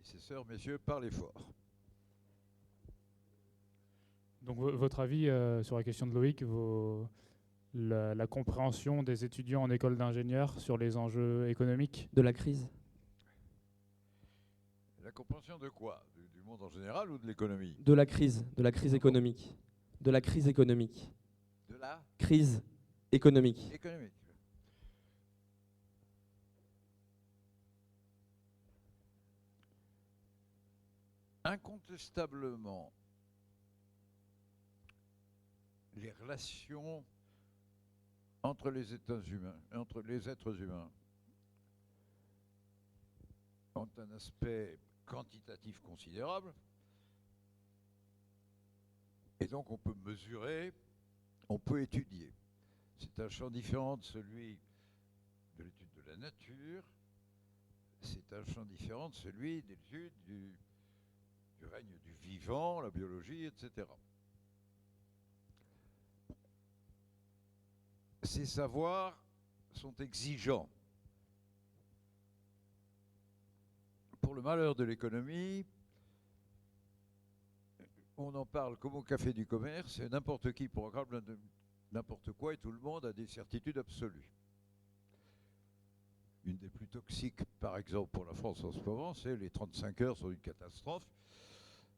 prédécesseurs, messieurs, parlez fort. Donc votre avis sur la question de Loïc, la compréhension des étudiants en école d'ingénieur sur les enjeux économiques? De la crise. La compréhension de quoi? Du monde en général ou de l'économie? De la crise économique. De la crise économique. De la Crise économique. économique. Incontestablement, les relations entre les êtres humains ont un aspect quantitatif considérable, et donc on peut mesurer, on peut étudier. C'est un champ différent de celui de l'étude de la nature, c'est un champ différent de celui de l'étude du règne du vivant, la biologie, etc. Ces savoirs sont exigeants. Pour le malheur de l'économie, on en parle comme au café du commerce, et n'importe qui programme n'importe quoi et tout le monde a des certitudes absolues. Une des plus toxiques, par exemple, pour la France en ce moment, c'est les 35 heures sont une catastrophe,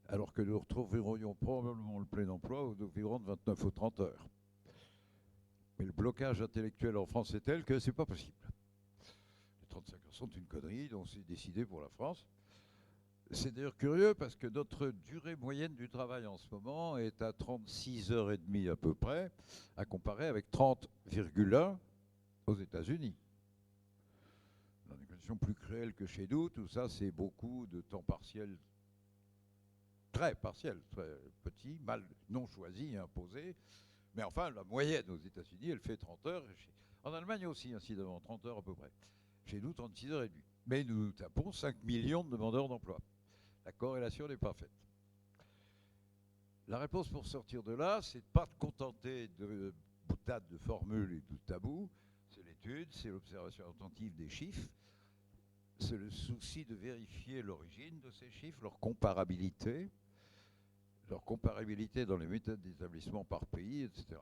alors que nous retrouverions probablement le plein emploi aux environs de 29 ou 30 heures. Mais le blocage intellectuel en France est tel que c'est pas possible. Les 35 heures sont une connerie, donc c'est décidé pour la France. C'est d'ailleurs curieux parce que notre durée moyenne du travail en ce moment est à 36 heures et demie à peu près, à comparer avec 30,1 aux États-Unis. Dans des conditions plus cruelles que chez nous, tout ça c'est beaucoup de temps partiel, très petit, mal non choisi et imposé. Mais enfin, la moyenne aux États-Unis, elle fait 30 heures. En Allemagne aussi, incidemment, 30 heures à peu près. Chez nous, 36 heures et demie. Mais nous tapons 5 millions de demandeurs d'emploi. La corrélation n'est pas faite. La réponse pour sortir de là, c'est de ne pas te contenter de boutades de formules et de tabous. C'est l'étude, c'est l'observation attentive des chiffres. C'est le souci de vérifier l'origine de ces chiffres, leur comparabilité dans les méthodes d'établissement par pays, etc.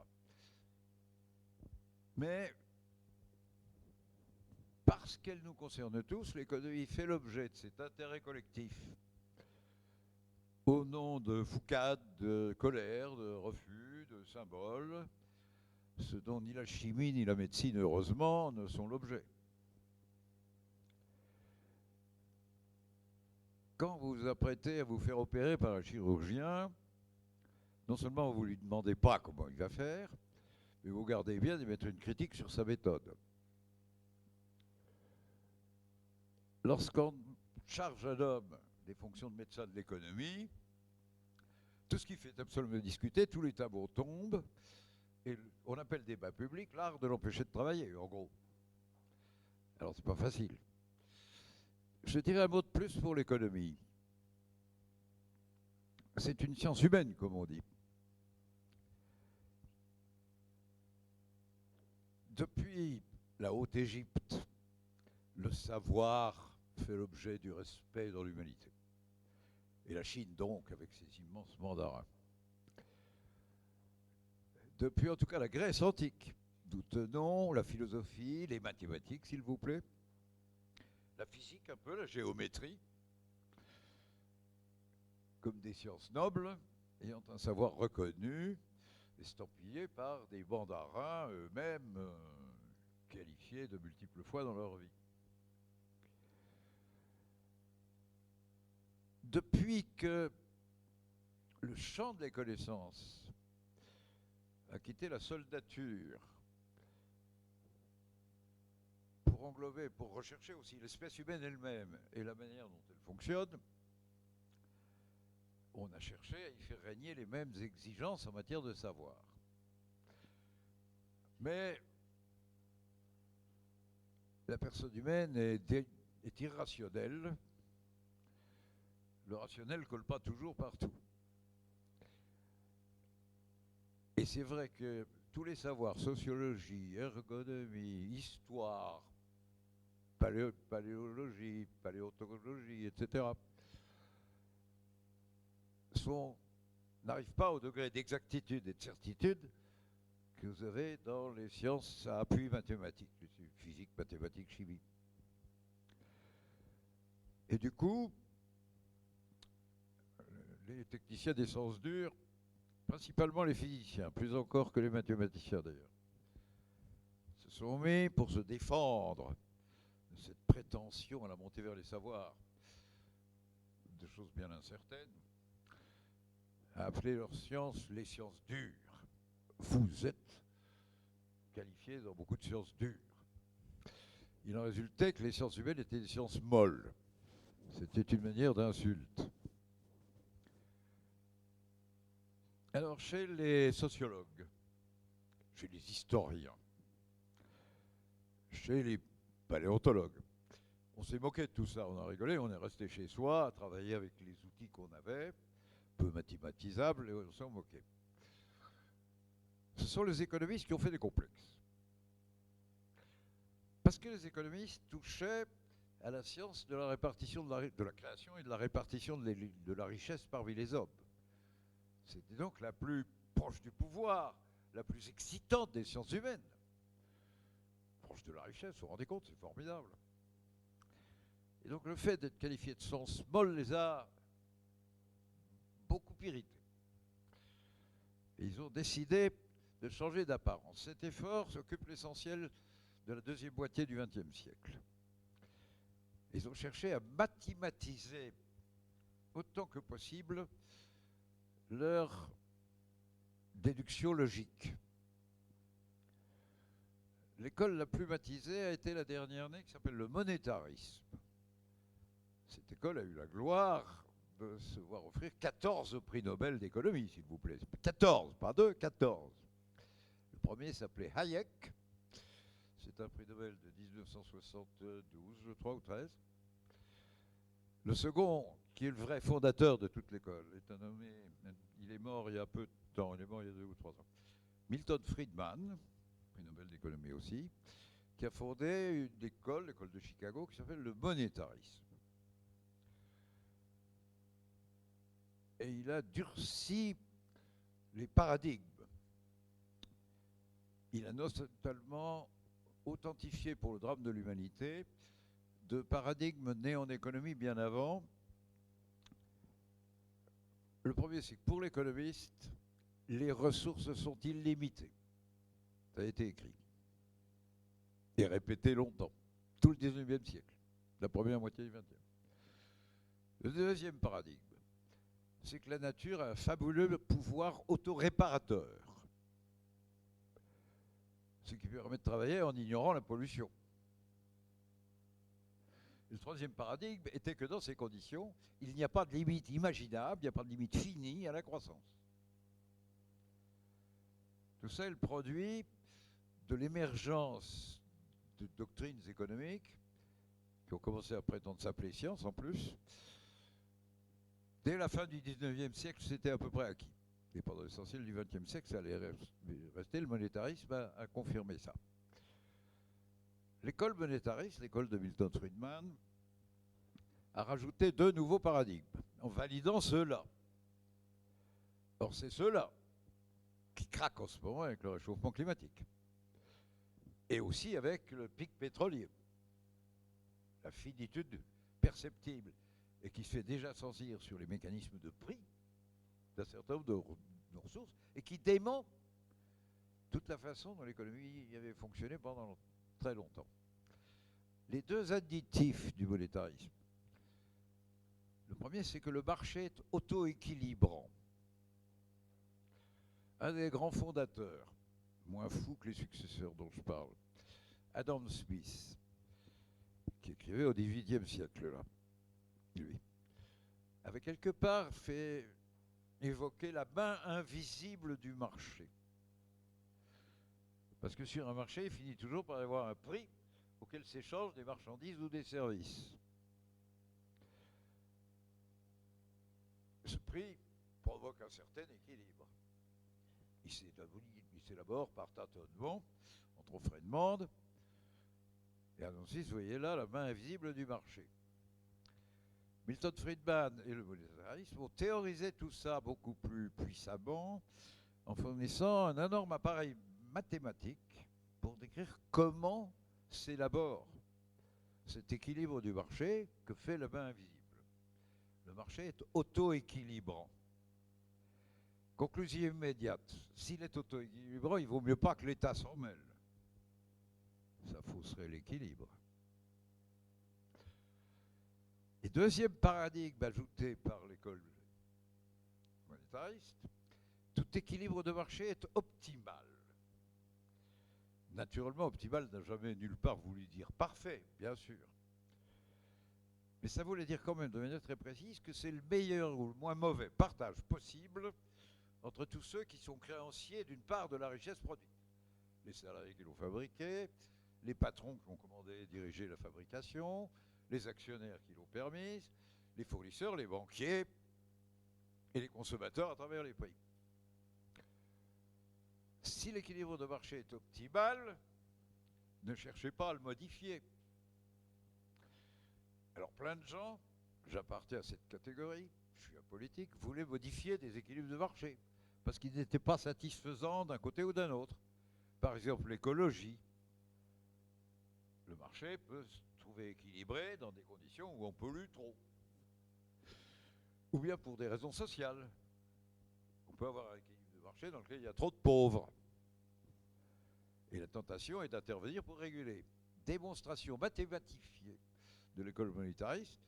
Mais parce qu'elle nous concerne tous, l'économie fait l'objet de cet intérêt collectif au nom de foucades, de colère, de refus, de symboles, ce dont ni la chimie ni la médecine, heureusement, ne sont l'objet. Quand vous vous apprêtez à vous faire opérer par un chirurgien, non seulement vous ne lui demandez pas comment il va faire, mais vous gardez bien d'émettre une critique sur sa méthode. Lorsqu'on charge un homme des fonctions de médecin de l'économie, tout ce qui fait absolument discuter, tous les tabous tombent, et on appelle débat public l'art de l'empêcher de travailler, en gros. Alors c'est pas facile. Je dirais un mot de plus pour l'économie. C'est une science humaine, comme on dit. Depuis la Haute-Égypte, le savoir fait l'objet du respect dans l'humanité. Et la Chine, donc, avec ses immenses mandarins. Depuis, en tout cas, la Grèce antique, d'où tenons la philosophie, les mathématiques, s'il vous plaît, la physique un peu, la géométrie, comme des sciences nobles, ayant un savoir reconnu, estampillé par des mandarins eux-mêmes qualifiés de multiples fois dans leur vie. Depuis que le champ de la connaissance a quitté la soldature pour englober, pour rechercher aussi l'espèce humaine elle-même et la manière dont elle fonctionne, on a cherché à y faire régner les mêmes exigences en matière de savoir. Mais la personne humaine est irrationnelle. Le rationnel ne colle pas toujours partout. Et c'est vrai que tous les savoirs, sociologie, ergonomie, histoire, paléologie, paléontologie, etc., n'arrive pas au degré d'exactitude et de certitude que vous avez dans les sciences à appui mathématique, physique, mathématiques, chimie. Et du coup, les techniciens des sciences dures, principalement les physiciens, plus encore que les mathématiciens d'ailleurs, se sont mis pour se défendre de cette prétention à la montée vers les savoirs, de choses bien incertaines, à appeler leurs sciences les sciences dures. Vous êtes qualifiés dans beaucoup de sciences dures. Il en résultait que les sciences humaines étaient des sciences molles. C'était une manière d'insulte. Alors, chez les sociologues, chez les historiens, chez les paléontologues, on s'est moqué de tout ça, on a rigolé, on est resté chez soi à travailler avec les outils qu'on avait, peu mathématisables, et on s'en moquait. Ce sont les économistes qui ont fait des complexes. Parce que les économistes touchaient à la science de la répartition de la création et de la répartition de la richesse parmi les hommes. C'était donc la plus proche du pouvoir, la plus excitante des sciences humaines. Proche de la richesse, vous vous rendez compte, c'est formidable. Et donc le fait d'être qualifié de sciences molles les a beaucoup irrités. Et ils ont décidé de changer d'apparence. Cet effort s'occupe l'essentiel de la deuxième moitié du XXe siècle. Ils ont cherché à mathématiser autant que possible leur déduction logique. L'école la plus matisée a été la dernière née qui s'appelle le monétarisme. Cette école a eu la gloire de se voir offrir 14 prix Nobel d'économie, s'il vous plaît. 14, pas 2, 14. Le premier s'appelait Hayek. C'est un prix Nobel de 1972, je crois, ou 13. Le second, qui est le vrai fondateur de toute l'école, est un nommé, il est mort il y a peu de temps, il est mort il y a 2 ou 3 ans. Milton Friedman, prix Nobel d'économie aussi, qui a fondé une école, l'école de Chicago, qui s'appelle le monétarisme. Et il a durci les paradigmes. Il a notamment authentifié pour le drame de l'humanité de paradigmes nés en économie bien avant. Le premier, c'est que pour l'économiste, les ressources sont illimitées. Ça a été écrit et répété longtemps, tout le 19e siècle, la première moitié du 20e. Le deuxième paradigme, c'est que la nature a un fabuleux pouvoir autoréparateur, ce qui permet de travailler en ignorant la pollution. Le troisième paradigme était que dans ces conditions, il n'y a pas de limite imaginable, il n'y a pas de limite finie à la croissance. Tout ça est le produit de l'émergence de doctrines économiques qui ont commencé à prétendre s'appeler sciences en plus. Dès la fin du 19e siècle, c'était à peu près acquis. Et pendant l'essentiel du 20e siècle, ça allait rester. Le monétarisme a confirmé ça. L'école monétariste, l'école de Milton Friedman, a rajouté 2 nouveaux paradigmes en validant ceux-là. Or, c'est ceux-là qui craquent en ce moment avec le réchauffement climatique. Et aussi avec le pic pétrolier. La finitude perceptible et qui se fait déjà sentir sur les mécanismes de prix d'un certain nombre de ressources et qui dément toute la façon dont l'économie avait fonctionné pendant très longtemps. Les 2 additifs du monétarisme. Le premier, c'est que le marché est auto-équilibrant. Un des grands fondateurs, moins fou que les successeurs dont je parle, Adam Smith, qui écrivait au XVIIIe siècle, là, lui, avait quelque part fait évoquer la main invisible du marché. Parce que sur un marché, il finit toujours par y avoir un prix auquel s'échangent des marchandises ou des services. Ce prix provoque un certain équilibre. Il s'élabore par tâtonnement entre offre et demande. Et ensuite, vous voyez là la main invisible du marché. Milton Friedman et le monétarisme ont théorisé tout ça beaucoup plus puissamment en fournissant un énorme appareil mathématique pour décrire comment s'élabore cet équilibre du marché que fait la main invisible. Le marché est auto-équilibrant. Conclusion immédiate, s'il est auto-équilibrant, il vaut mieux pas que l'État s'en mêle. Ça fausserait l'équilibre. Et deuxième paradigme ajouté par l'école monétariste, tout équilibre de marché est optimal. Naturellement, optimal n'a jamais nulle part voulu dire parfait, bien sûr. Mais ça voulait dire quand même de manière très précise que c'est le meilleur ou le moins mauvais partage possible entre tous ceux qui sont créanciers d'une part de la richesse produite. Les salariés qui l'ont fabriquée, les patrons qui ont commandé et dirigé la fabrication, les actionnaires qui l'ont permise, les fournisseurs, les banquiers et les consommateurs à travers les prix. Si l'équilibre de marché est optimal, ne cherchez pas à le modifier. Alors plein de gens, j'appartiens à cette catégorie, je suis apolitique, voulaient modifier des équilibres de marché parce qu'ils n'étaient pas satisfaisants d'un côté ou d'un autre. Par exemple, l'écologie. Le marché peut se trouver équilibré dans des conditions où on pollue trop. Ou bien pour des raisons sociales. On peut avoir un équilibre de marché dans lequel il y a trop de pauvres. Et la tentation est d'intervenir pour réguler. Démonstration mathématifiée de l'école monétariste.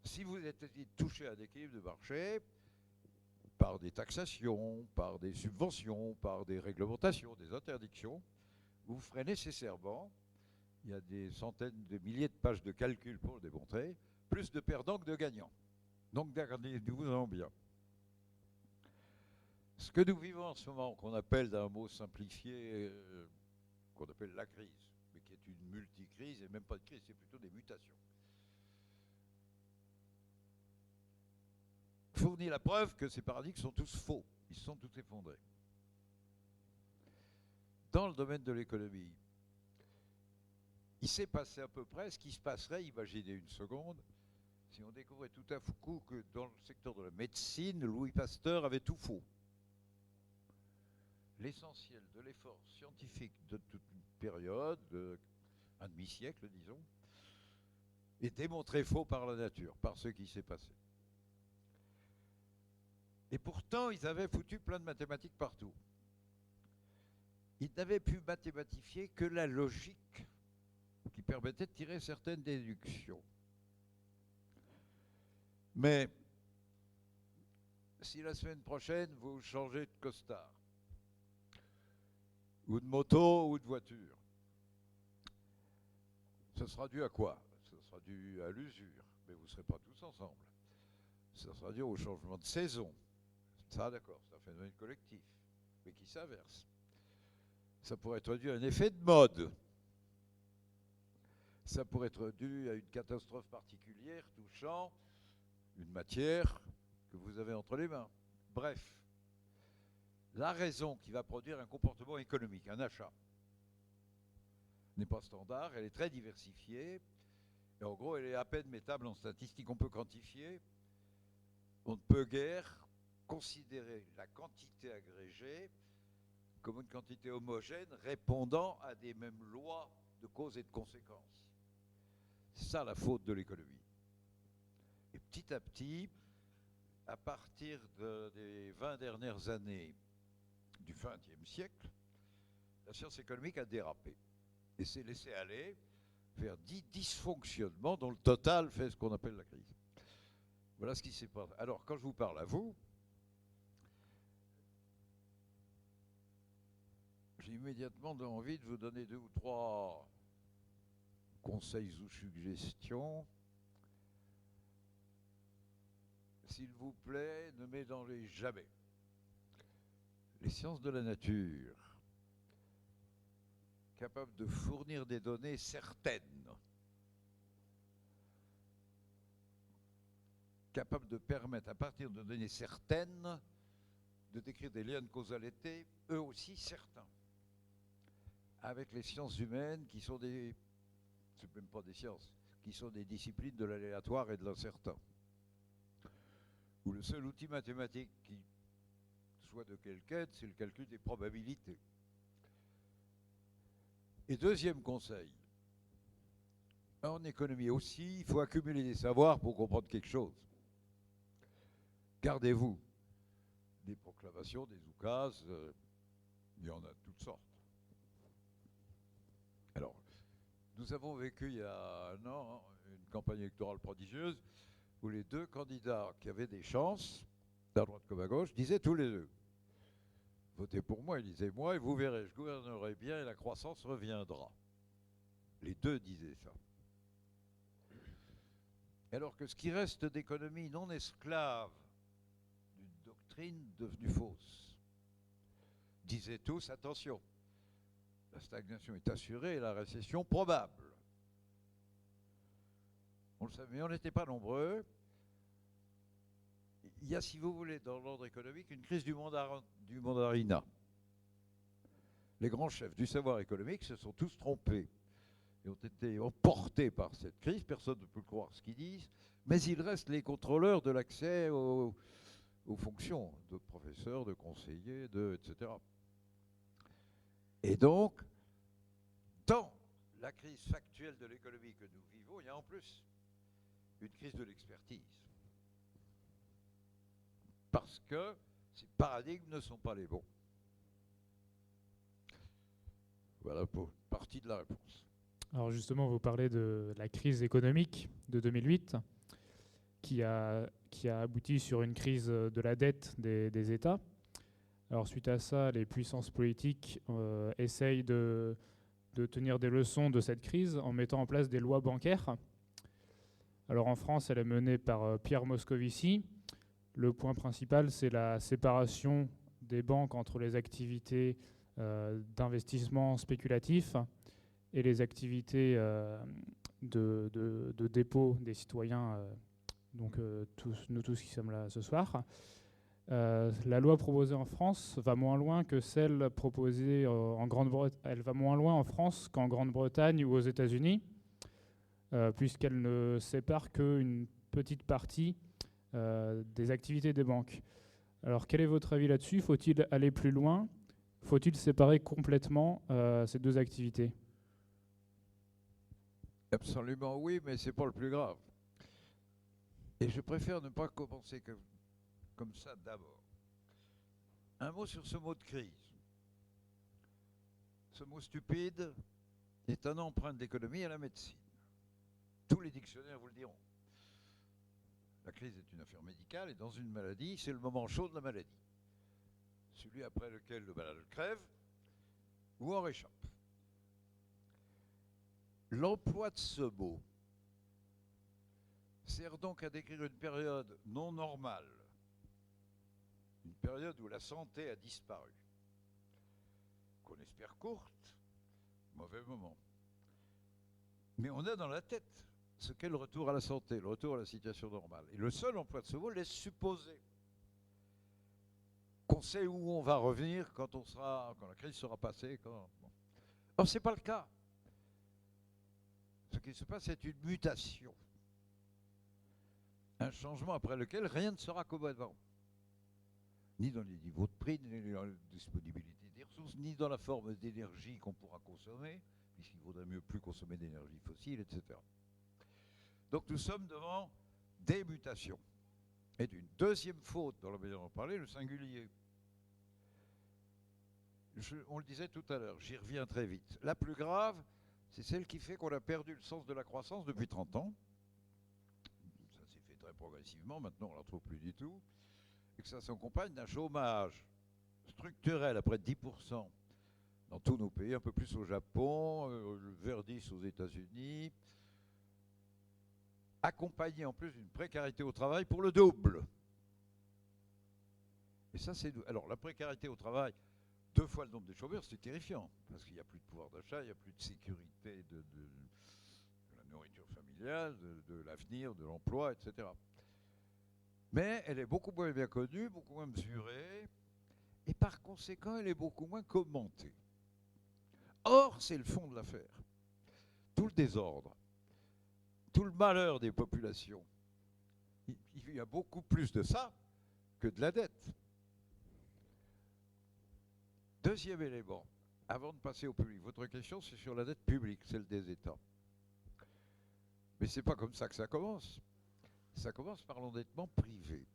Si vous êtes touché à un équilibre de marché, par des taxations, par des subventions, par des réglementations, des interdictions, vous ferez nécessairement, il y a des centaines de milliers de pages de calcul pour le démontrer, plus de perdants que de gagnants. Donc gardez-vous-en bien. Ce que nous vivons en ce moment, qu'on appelle d'un mot simplifié, qu'on appelle la crise, mais qui est une multicrise, et même pas de crise, c'est plutôt des mutations, fournit la preuve que ces paradigmes sont tous faux, ils sont tous effondrés. Dans le domaine de l'économie, il s'est passé à peu près ce qui se passerait, imaginez une seconde, si on découvrait tout à coup que dans le secteur de la médecine, Louis Pasteur avait tout faux. L'essentiel de l'effort scientifique de toute une période, un demi-siècle disons, est démontré faux par la nature, par ce qui s'est passé. Et pourtant, ils avaient foutu plein de mathématiques partout. Ils n'avaient pu mathématifier que la logique qui permettait de tirer certaines déductions. Mais si la semaine prochaine, vous changez de costard, ou de moto, ou de voiture, ce sera dû à quoi? Ce sera dû à l'usure, mais vous ne serez pas tous ensemble. Ce sera dû au changement de saison. Ça, d'accord, c'est un phénomène collectif, mais qui s'inverse. Ça pourrait être dû à un effet de mode. Ça pourrait être dû à une catastrophe particulière touchant une matière que vous avez entre les mains. Bref, la raison qui va produire un comportement économique, un achat, n'est pas standard, elle est très diversifiée, et en gros, elle est à peine mettable en statistique. On peut quantifier, on ne peut guère considérer la quantité agrégée comme une quantité homogène répondant à des mêmes lois de cause et de conséquence. C'est ça la faute de l'économie. Et petit à petit, à partir des 20 dernières années du XXe siècle, la science économique a dérapé et s'est laissée aller vers 10 dysfonctionnements dont le total fait ce qu'on appelle la crise. Voilà ce qui s'est passé. Alors, quand je vous parle à vous, j'ai immédiatement envie de vous donner 2 ou 3 conseils ou suggestions. S'il vous plaît, ne mélangez jamais les sciences de la nature, capables de fournir des données certaines, capables de permettre, à partir de données certaines, de décrire des liens de causalité, eux aussi certains, avec les sciences humaines qui sont c'est même pas des sciences, qui sont des disciplines de l'aléatoire et de l'incertain, où le seul outil mathématique qui soit de quelque aide, c'est le calcul des probabilités. Et deuxième conseil, en économie aussi, il faut accumuler des savoirs pour comprendre quelque chose. Gardez-vous des proclamations, des oukases, il y en a de toutes sortes. Alors, nous avons vécu il y a un an une campagne électorale prodigieuse où les deux candidats qui avaient des chances, à droite comme à gauche, disaient tous les deux: votez pour moi, élisez-moi, et vous verrez, je gouvernerai bien et la croissance reviendra. Les deux disaient ça. Alors que ce qui reste d'économie non esclave d'une doctrine devenue fausse disaient tous: attention, la stagnation est assurée et la récession probable. On le savait, mais on n'était pas nombreux. Il y a, si vous voulez, dans l'ordre économique, une crise du mandarinat. Les grands chefs du savoir économique se sont tous trompés et ont été emportés par cette crise. Personne ne peut croire ce qu'ils disent, mais il reste les contrôleurs de l'accès aux fonctions de professeurs, de conseillers, etc. Et donc, dans la crise factuelle de l'économie que nous vivons, il y a en plus une crise de l'expertise. Parce que ces paradigmes ne sont pas les bons. Voilà pour partie de la réponse. Alors justement, vous parlez de la crise économique de 2008 qui a abouti sur une crise de la dette des États. Alors suite à ça, les puissances politiques essayent de tenir des leçons de cette crise en mettant en place des lois bancaires. Alors en France, elle est menée par Pierre Moscovici. Le point principal, c'est la séparation des banques entre les activités d'investissement spéculatif et les activités de dépôt des citoyens, nous tous qui sommes là ce soir. La loi proposée en France va moins loin que celle proposée en Grande-Bretagne. Elle va moins loin en France qu'en Grande-Bretagne ou aux États-Unis, puisqu'elle ne sépare qu'une petite partie des activités des banques. Alors, quel est votre avis là-dessus? Faut-il aller plus loin? Faut-il séparer complètement ces deux activités? Absolument oui, mais c'est pas le plus grave. Et je préfère ne pas commencer comme ça d'abord. Un mot sur ce mot de crise. Ce mot stupide est un emprunt d'économie à la médecine. Tous les dictionnaires vous le diront. La crise est une affaire médicale et dans une maladie, c'est le moment chaud de la maladie. Celui après lequel le malade crève ou en réchappe. L'emploi de ce mot sert donc à décrire une période non normale, une période où la santé a disparu, qu'on espère courte, mauvais moment. Mais on a dans la tête ce qu'est le retour à la santé, le retour à la situation normale. Et le seul emploi de ce mot laisse supposer qu'on sait où on va revenir quand la crise sera passée. Or, ce n'est pas le cas. Ce qui se passe, c'est une mutation. Un changement après lequel rien ne sera comme avant. Ni dans les niveaux de prix, ni dans la disponibilité des ressources, ni dans la forme d'énergie qu'on pourra consommer, puisqu'il vaudrait mieux plus consommer d'énergie fossile, etc. Donc nous sommes devant des mutations. Et d'une deuxième faute, dans la manière d'en parler, le singulier. On le disait tout à l'heure, j'y reviens très vite. La plus grave, c'est celle qui fait qu'on a perdu le sens de la croissance depuis 30 ans. Ça s'est fait très progressivement, maintenant on ne la trouve plus du tout. Et que ça s'accompagne d'un chômage structurel à près de 10% dans tous nos pays, un peu plus au Japon, vers 10 aux États-Unis, accompagné en plus d'une précarité au travail pour le double. Et ça, c'est... Alors, la précarité au travail, 2 fois le nombre de chômeurs, c'est terrifiant, parce qu'il n'y a plus de pouvoir d'achat, il n'y a plus de sécurité de la nourriture familiale, de l'avenir, de l'emploi, etc. Mais elle est beaucoup moins bien connue, beaucoup moins mesurée, et par conséquent, elle est beaucoup moins commentée. Or, c'est le fond de l'affaire. Tout le désordre, tout le malheur des populations. Il y a beaucoup plus de ça que de la dette. Deuxième élément, avant de passer au public, votre question c'est sur la dette publique, celle des États. Mais c'est pas comme ça que ça commence. Ça commence par l'endettement privé.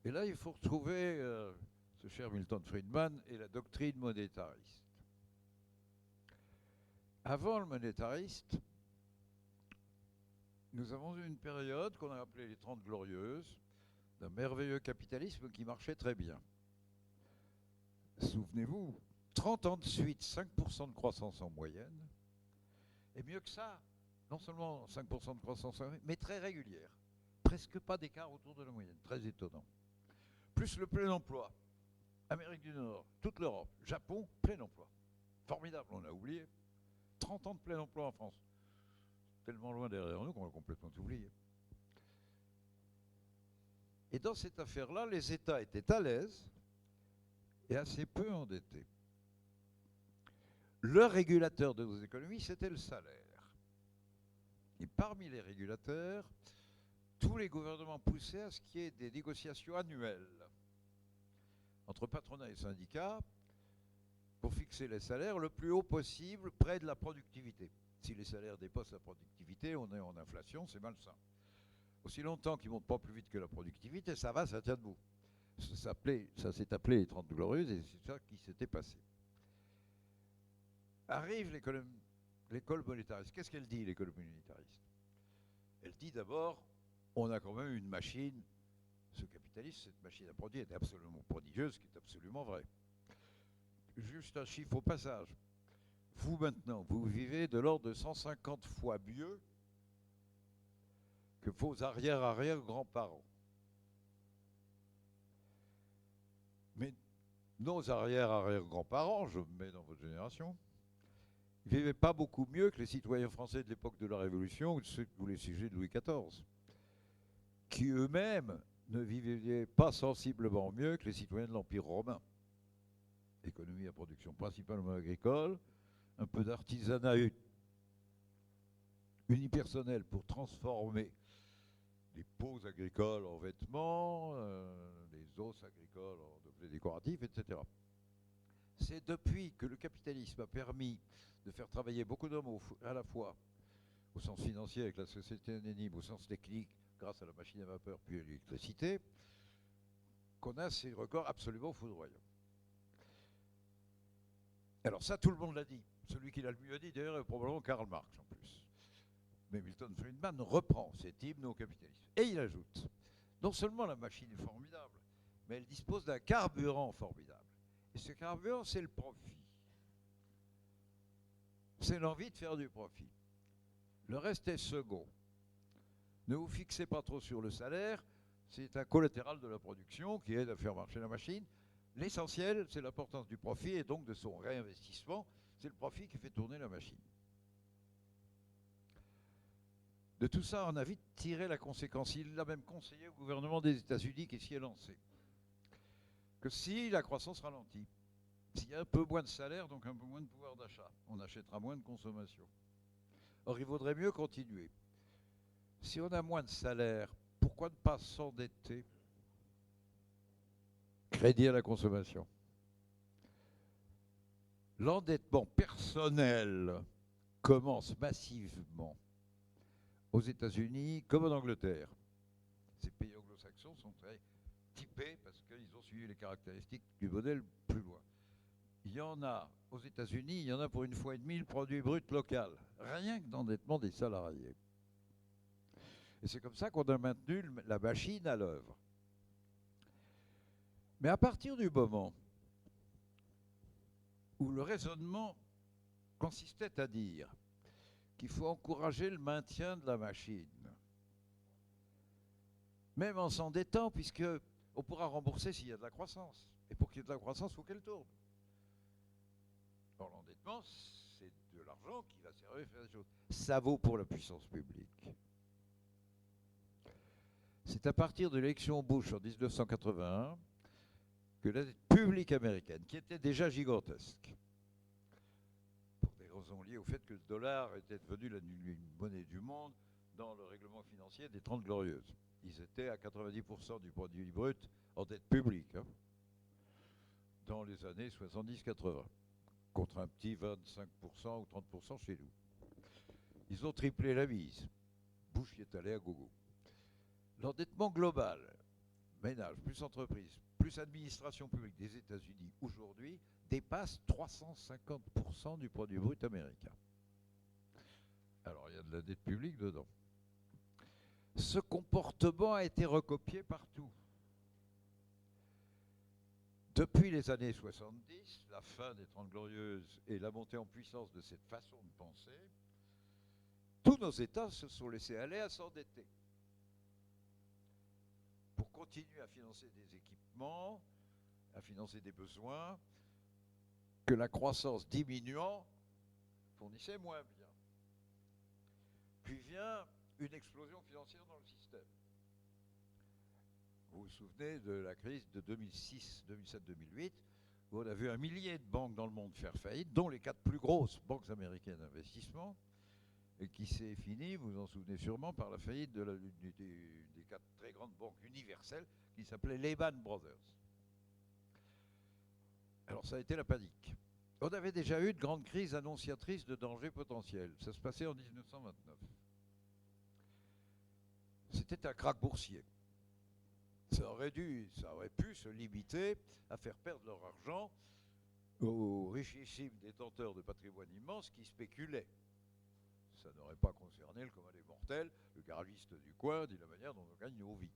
Et là, il faut retrouver ce cher Milton Friedman et la doctrine monétariste. Avant le monétariste, nous avons eu une période qu'on a appelée les 30 Glorieuses, d'un merveilleux capitalisme qui marchait très bien. Souvenez-vous, 30 ans de suite, 5% de croissance en moyenne, et mieux que ça, non seulement 5% de croissance en moyenne, mais très régulière. Presque pas d'écart autour de la moyenne, très étonnant. Plus le plein emploi. Amérique du Nord, toute l'Europe, Japon, plein emploi. Formidable, on a oublié. 30 ans de plein emploi en France. Tellement loin derrière nous qu'on a complètement oublié. Et dans cette affaire-là, les États étaient à l'aise et assez peu endettés. Le régulateur de nos économies, c'était le salaire. Et parmi les régulateurs, tous les gouvernements poussaient à ce qu'il y ait des négociations annuelles entre patronat et syndicats pour fixer les salaires le plus haut possible près de la productivité. Si les salaires dépassent la productivité, on est en inflation, c'est malsain. Aussi longtemps qu'ils ne montent pas plus vite que la productivité, ça va, ça tient debout. Ça s'est appelé les 30 Glorieuses et c'est ça qui s'était passé. Arrive l'école monétariste. Qu'est-ce qu'elle dit, l'école monétariste? Elle dit d'abord, on a quand même une machine, ce capitalisme, cette machine à produire est absolument prodigieuse, ce qui est absolument vrai. Juste un chiffre au passage. Vous maintenant, vous vivez de l'ordre de 150 fois mieux que vos arrière-arrière-grands-parents. Mais nos arrière-arrière-grands-parents, je me mets dans votre génération, ne vivaient pas beaucoup mieux que les citoyens français de l'époque de la Révolution ou les sujets de Louis XIV, qui eux-mêmes ne vivaient pas sensiblement mieux que les citoyens de l'Empire romain. Économie à production principalement agricole, un peu d'artisanat unipersonnel pour transformer les peaux agricoles en vêtements, les os agricoles en objets décoratifs, etc. C'est depuis que le capitalisme a permis de faire travailler beaucoup d'hommes à la fois, au sens financier avec la société anonyme, au sens technique, grâce à la machine à vapeur puis à l'électricité, qu'on a ces records absolument foudroyants. Alors ça, tout le monde l'a dit. Celui qui l'a le mieux dit, d'ailleurs, est probablement Karl Marx en plus. Mais Milton Friedman reprend cet hymne au capitalisme. Et il ajoute, non seulement la machine est formidable, mais elle dispose d'un carburant formidable. Et ce carburant, c'est le profit. C'est l'envie de faire du profit. Le reste est second. Ne vous fixez pas trop sur le salaire, c'est un collatéral de la production qui aide à faire marcher la machine. L'essentiel, c'est l'importance du profit et donc de son réinvestissement. C'est le profit qui fait tourner la machine. De tout ça, on a vite tiré la conséquence. Il l'a même conseillé au gouvernement des États-Unis qui s'y est lancé. Que si la croissance ralentit, s'il y a un peu moins de salaire, donc un peu moins de pouvoir d'achat, on achètera moins de consommation. Or, il vaudrait mieux continuer. Si on a moins de salaire, pourquoi ne pas s'endetter? Crédit à la consommation. L'endettement personnel commence massivement aux États-Unis comme en Angleterre. Ces pays anglo-saxons sont très typés parce qu'ils ont suivi les caractéristiques du modèle plus loin. Il y en a aux États-Unis, il y en a pour une fois et demie le produit brut local, rien que d'endettement des salariés. Et c'est comme ça qu'on a maintenu la machine à l'œuvre. Mais à partir du moment où le raisonnement consistait à dire qu'il faut encourager le maintien de la machine, même en s'endettant, puisqu'on pourra rembourser s'il y a de la croissance. Et pour qu'il y ait de la croissance, il faut qu'elle tourne. Or, l'endettement, c'est de l'argent qui va servir à faire des choses. Ça vaut pour la puissance publique. C'est à partir de l'élection Bush en 1981 que la dette publique américaine, qui était déjà gigantesque, pour des raisons liées au fait que le dollar était devenu une monnaie du monde dans le règlement financier des 30 Glorieuses. Ils étaient à 90% du produit brut en dette publique, hein, dans les années 70-80, contre un petit 25% ou 30% chez nous. Ils ont triplé la mise. Bush y est allé à gogo. L'endettement global, ménage, plus entreprise, plus administration publique des États-Unis aujourd'hui dépasse 350% du produit brut américain. Alors il y a de la dette publique dedans. Ce comportement a été recopié partout. Depuis les années 70, la fin des 30 Glorieuses et la montée en puissance de cette façon de penser, tous nos États se sont laissés aller à s'endetter pour continuer à financer des équipements, à financer des besoins que la croissance diminuant fournissait moins bien. Puis vient une explosion financière dans le système. Vous vous souvenez de la crise de 2006, 2007, 2008, où on a vu un millier de banques dans le monde faire faillite, dont les 4 plus grosses banques américaines d'investissement, et qui s'est fini, vous vous en souvenez sûrement, par la faillite des 4 très grandes banques universelles qui s'appelaient Lehman Brothers. Alors ça a été la panique. On avait déjà eu de grandes crises annonciatrices de dangers potentiels. Ça se passait en 1929. C'était un krach boursier. Ça aurait pu se limiter à faire perdre leur argent aux richissimes détenteurs de patrimoine immense qui spéculaient. Ça n'aurait pas concerné le commun des mortels, le garagiste du coin, ni la manière dont on gagne nos vies.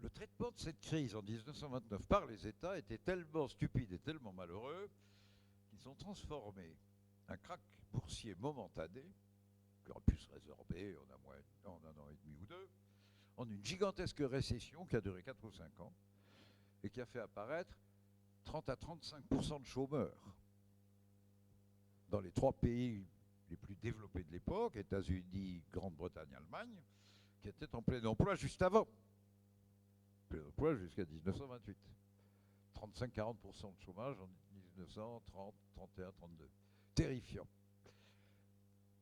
Le traitement de cette crise en 1929 par les États était tellement stupide et tellement malheureux qu'ils ont transformé un krach boursier momentané, qui aurait pu se résorber en un an et demi ou deux, en une gigantesque récession qui a duré 4 ou 5 ans et qui a fait apparaître 30 à 35% de chômeurs dans les 3 pays les plus développés de l'époque, États-Unis, Grande-Bretagne, Allemagne, qui étaient en plein emploi juste avant. Plein emploi jusqu'à 1928. 35-40% de chômage en 1930, 31, 32. Terrifiant.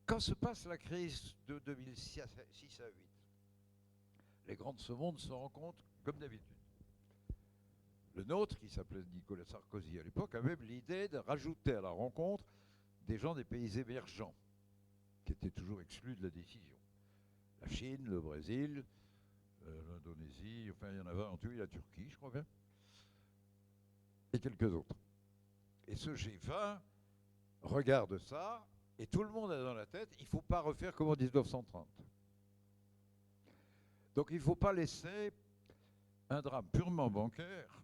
Quand se passe la crise de 2006 à 2008, les grands de ce monde se rencontrent comme d'habitude. Le nôtre, qui s'appelait Nicolas Sarkozy à l'époque, a même l'idée de rajouter à la rencontre des gens des pays émergents, qui étaient toujours exclus de la décision. La Chine, le Brésil, l'Indonésie, enfin il y en avait en tout, la Turquie, je crois bien, et quelques autres. Et ce G20 regarde ça, et tout le monde a dans la tête, il ne faut pas refaire comme en 1930. Donc il ne faut pas laisser un drame purement bancaire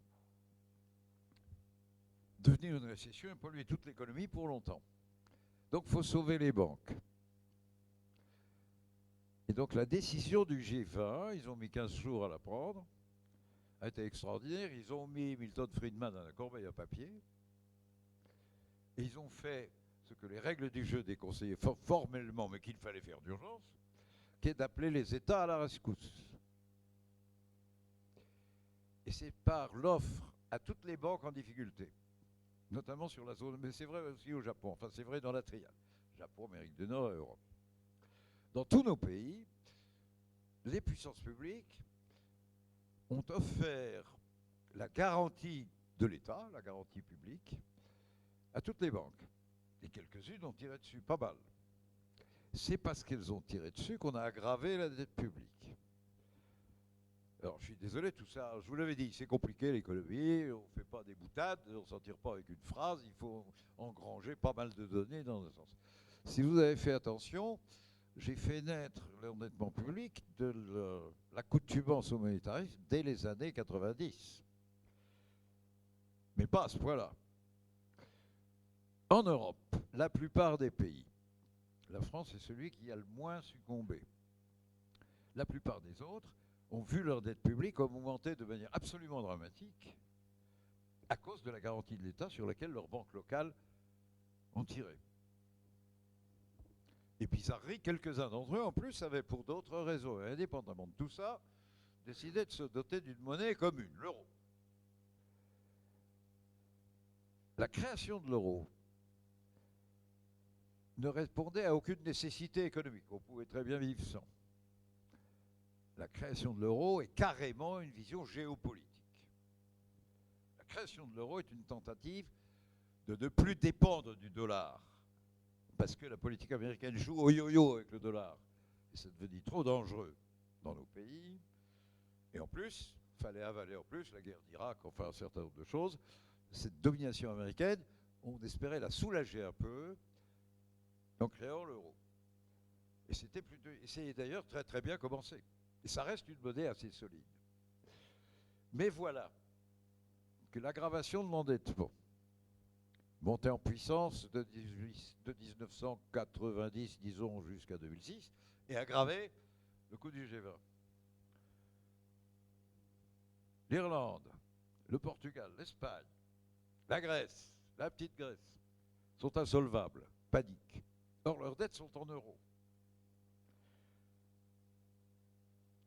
devenir une récession et polluer toute l'économie pour longtemps. Donc il faut sauver les banques. Et donc la décision du G20, ils ont mis 15 jours à la prendre, a été extraordinaire. Ils ont mis Milton Friedman dans la corbeille à papier. Et ils ont fait ce que les règles du jeu déconseillaient formellement, mais qu'il fallait faire d'urgence, qui est d'appeler les États à la rescousse. Et c'est par l'offre à toutes les banques en difficulté, notamment sur la zone, mais c'est vrai aussi au Japon, enfin c'est vrai dans la triade, Japon, Amérique du Nord et Europe. Dans tous nos pays, les puissances publiques ont offert la garantie de l'État, la garantie publique, à toutes les banques. Et quelques-unes ont tiré dessus, pas mal. C'est parce qu'elles ont tiré dessus qu'on a aggravé la dette publique. Alors, je suis désolé, tout ça, je vous l'avais dit, c'est compliqué l'économie, on ne fait pas des boutades, on ne s'en tire pas avec une phrase, il faut engranger pas mal de données dans un sens. Si vous avez fait attention, j'ai fait naître l'endettement public de l'accoutumance au monétarisme dès les années 90. Mais pas à ce point-là. En Europe, la plupart des pays, la France est celui qui a le moins succombé. La plupart des autres ont vu leur dette publique augmenter de manière absolument dramatique à cause de la garantie de l'État sur laquelle leurs banques locales ont tiré. Et bizarrerie, quelques-uns d'entre eux, en plus, avaient pour d'autres raisons, et indépendamment de tout ça, décidé de se doter d'une monnaie commune, l'euro. La création de l'euro ne répondait à aucune nécessité économique. On pouvait très bien vivre sans. La création de l'euro est carrément une vision géopolitique. La création de l'euro est une tentative de ne plus dépendre du dollar, parce que la politique américaine joue au yo-yo avec le dollar. Et ça devenait trop dangereux dans nos pays. Et en plus, il fallait avaler en plus la guerre d'Irak, enfin un certain nombre de choses. Cette domination américaine, on espérait la soulager un peu en créant l'euro. Et c'est d'ailleurs très très bien commencé. Et ça reste une monnaie assez solide. Mais voilà que l'aggravation de l'endettement, montée en puissance de 1990, disons, jusqu'à 2006, et aggravé le coût du G20. L'Irlande, le Portugal, l'Espagne, la Grèce, la petite Grèce, sont insolvables, panique. Or, leurs dettes sont en euros.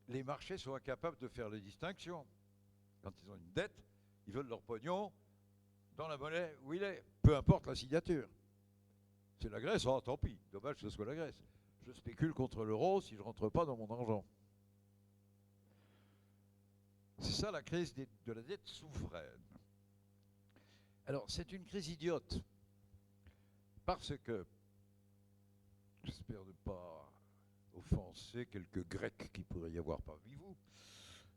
Les marchés sont incapables de faire les distinctions. Quand ils ont une dette, ils veulent leur pognon dans la monnaie où il est, peu importe la signature. C'est la Grèce, oh tant pis, dommage que ce soit la Grèce. Je spécule contre l'euro si je ne rentre pas dans mon argent. C'est ça la crise de la dette souveraine. Alors, c'est une crise idiote, parce que, j'espère ne pas offenser quelques Grecs qui pourraient y avoir parmi vous,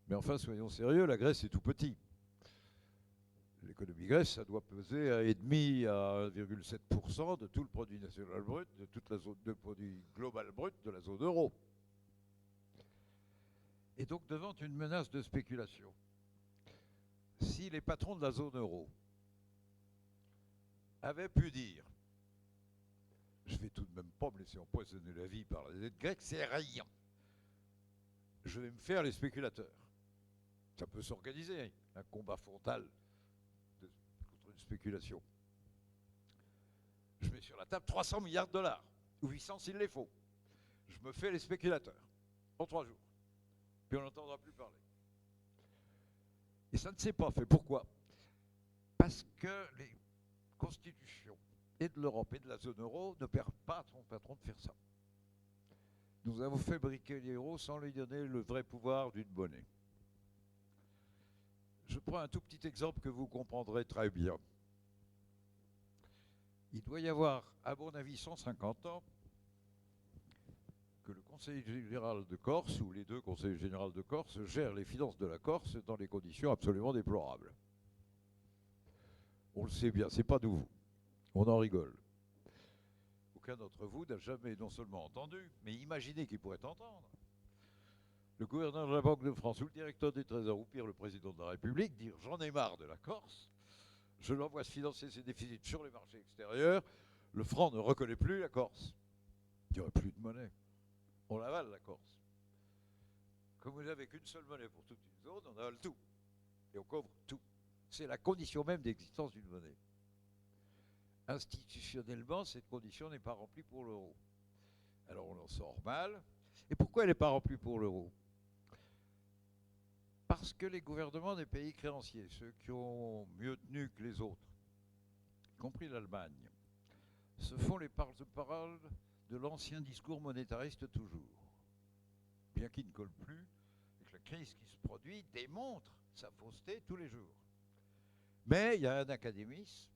mais enfin, soyons sérieux, la Grèce est tout petit. L'économie grecque, ça doit peser à 1,5 à 1,7% de tout le produit national brut, de toute la zone de produit global brut de la zone euro. Et donc, devant une menace de spéculation, si les patrons de la zone euro avaient pu dire « Je vais tout de même pas me laisser empoisonner la vie par la dette grecque, c'est rien. Je vais me faire les spéculateurs. » Ça peut s'organiser, un combat frontal contre une spéculation. Je mets sur la table 300 milliards de dollars, ou 800 s'il les faut. Je me fais les spéculateurs en 3 jours. Puis on n'entendra plus parler. Et ça ne s'est pas fait. Pourquoi? Parce que les constitutions et de l'Europe et de la zone euro ne permettent pas à son patron de faire ça. Nous avons fabriqué l'euro sans lui donner le vrai pouvoir d'une monnaie. Je prends un tout petit exemple que vous comprendrez très bien. Il doit y avoir, à mon avis, 150 ans, que le Conseil général de Corse, ou les deux conseils généraux de Corse, gèrent les finances de la Corse dans des conditions absolument déplorables. On le sait bien, c'est pas nouveau. On en rigole. Aucun d'entre vous n'a jamais non seulement entendu, mais imaginé qu'il pourrait entendre le gouverneur de la Banque de France ou le directeur du Trésor, ou pire le président de la République, dire « J'en ai marre de la Corse, je l'envoie se financer ses déficits sur les marchés extérieurs, le franc ne reconnaît plus la Corse. Il n'y aurait plus de monnaie. On l'avale, la Corse. Comme vous n'avez qu'une seule monnaie pour toute une zone, on avale tout. Et on couvre tout. C'est la condition même d'existence d'une monnaie. Institutionnellement, cette condition n'est pas remplie pour l'euro. Alors on en sort mal. Et pourquoi elle n'est pas remplie pour l'euro? Parce que les gouvernements des pays créanciers, ceux qui ont mieux tenu que les autres, y compris l'Allemagne, se font les porte-parole de l'ancien discours monétariste toujours, bien qu'il ne colle plus, et que la crise qui se produit démontre sa fausseté tous les jours. Mais il y a un académisme,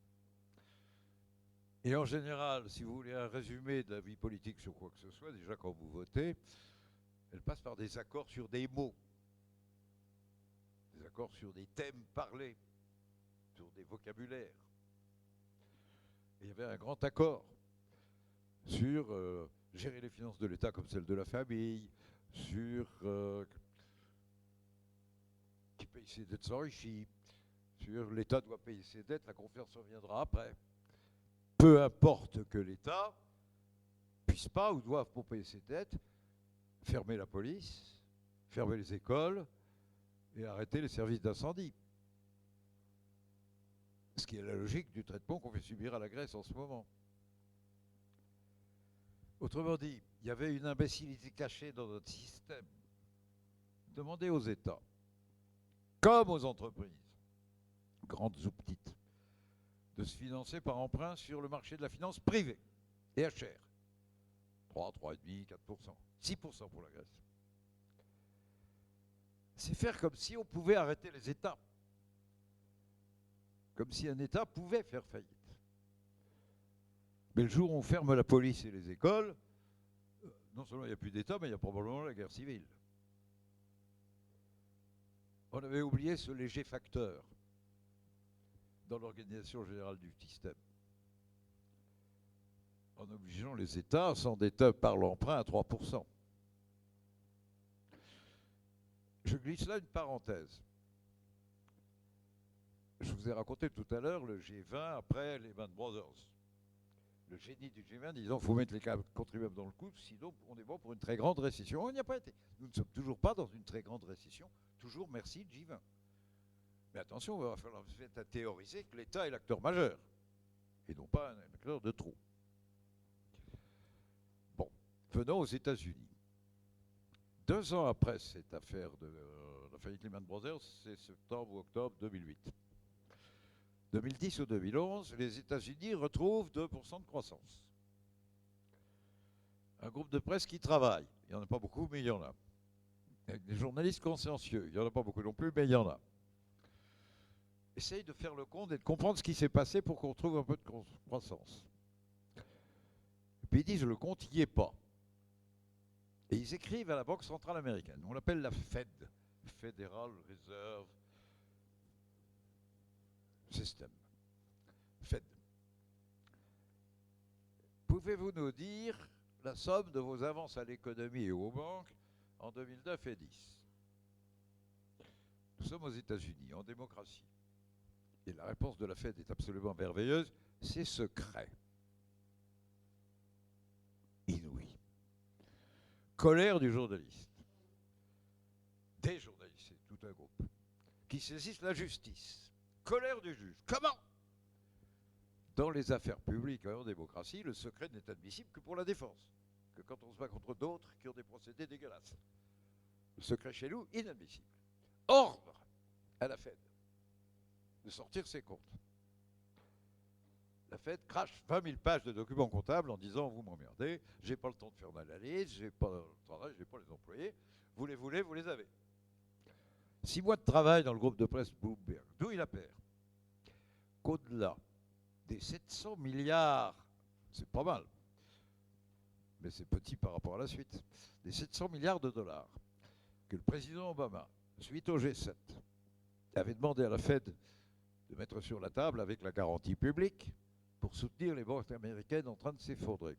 et en général, si vous voulez un résumé de la vie politique sur quoi que ce soit, déjà quand vous votez, elle passe par des accords sur des mots, des accords sur des thèmes parlés, sur des vocabulaires. Et il y avait un grand accord sur gérer les finances de l'État comme celles de la famille, sur qui paye ses dettes s'enrichit, sur l'État doit payer ses dettes, la confiance reviendra après. Peu importe que l'État puisse pas ou doive, pour payer ses dettes, fermer la police, fermer les écoles et arrêter les services d'incendie. Ce qui est la logique du traitement qu'on fait subir à la Grèce en ce moment. Autrement dit, il y avait une imbécilité cachée dans notre système. Demandez aux États, comme aux entreprises, grandes ou petites, de se financer par emprunt sur le marché de la finance privée, et à cher, 3, 3,5, 4%. 6% pour la Grèce. C'est faire comme si on pouvait arrêter les États. Comme si un État pouvait faire faillite. Mais le jour où on ferme la police et les écoles, non seulement il n'y a plus d'État, mais il y a probablement la guerre civile. On avait oublié ce léger facteur dans l'organisation générale du système, en obligeant les États à s'endetter par l'emprunt à 3%. Je glisse là une parenthèse. Je vous ai raconté tout à l'heure le G20 après Lehman Brothers. Le génie du G20 disant qu'il faut mettre les contribuables dans le coup, sinon on est bon pour une très grande récession. On n'y a pas été. Nous ne sommes toujours pas dans une très grande récession. Toujours merci G20. Mais attention, il va falloir théoriser que l'État est l'acteur majeur et non pas un acteur de trop. Bon, venons aux États-Unis. 2 ans après cette affaire de la faillite Lehman Brothers, c'est septembre ou octobre 2008. 2010 ou 2011, les États-Unis retrouvent 2% de croissance. Un groupe de presse qui travaille, il n'y en a pas beaucoup, mais il y en a. Avec des journalistes consciencieux, il n'y en a pas beaucoup non plus, mais il y en a. Essaye de faire le compte et de comprendre ce qui s'est passé pour qu'on retrouve un peu de croissance. Et puis ils disent, le compte n'y est pas. Et ils écrivent à la Banque centrale américaine. On l'appelle la Fed, Federal Reserve System. Fed. Pouvez-vous nous dire la somme de vos avances à l'économie et aux banques en 2009 et 2010? Nous sommes aux États-Unis, en démocratie. Et la réponse de la Fed est absolument merveilleuse. C'est secret. Inouï. Colère du journaliste. Des journalistes, c'est tout un groupe, qui saisissent la justice. Colère du juge. Comment? Dans les affaires publiques en démocratie, le secret n'est admissible que pour la défense, que quand on se bat contre d'autres qui ont des procédés dégueulasses. Le secret chez nous, inadmissible. Ordre à la Fed de sortir ses comptes. La Fed crache 20 000 pages de documents comptables en disant vous m'emmerdez, j'ai pas le temps de faire l'analyse, j'ai pas le travail, j'ai pas les employés, vous les voulez, vous les avez. 6 mois de travail dans le groupe de presse Bloomberg, d'où il appert qu'au-delà des 700 milliards, c'est pas mal, mais c'est petit par rapport à la suite, des 700 milliards de dollars que le président Obama, suite au G7, avait demandé à la Fed de mettre sur la table avec la garantie publique pour soutenir les banques américaines en train de s'effondrer.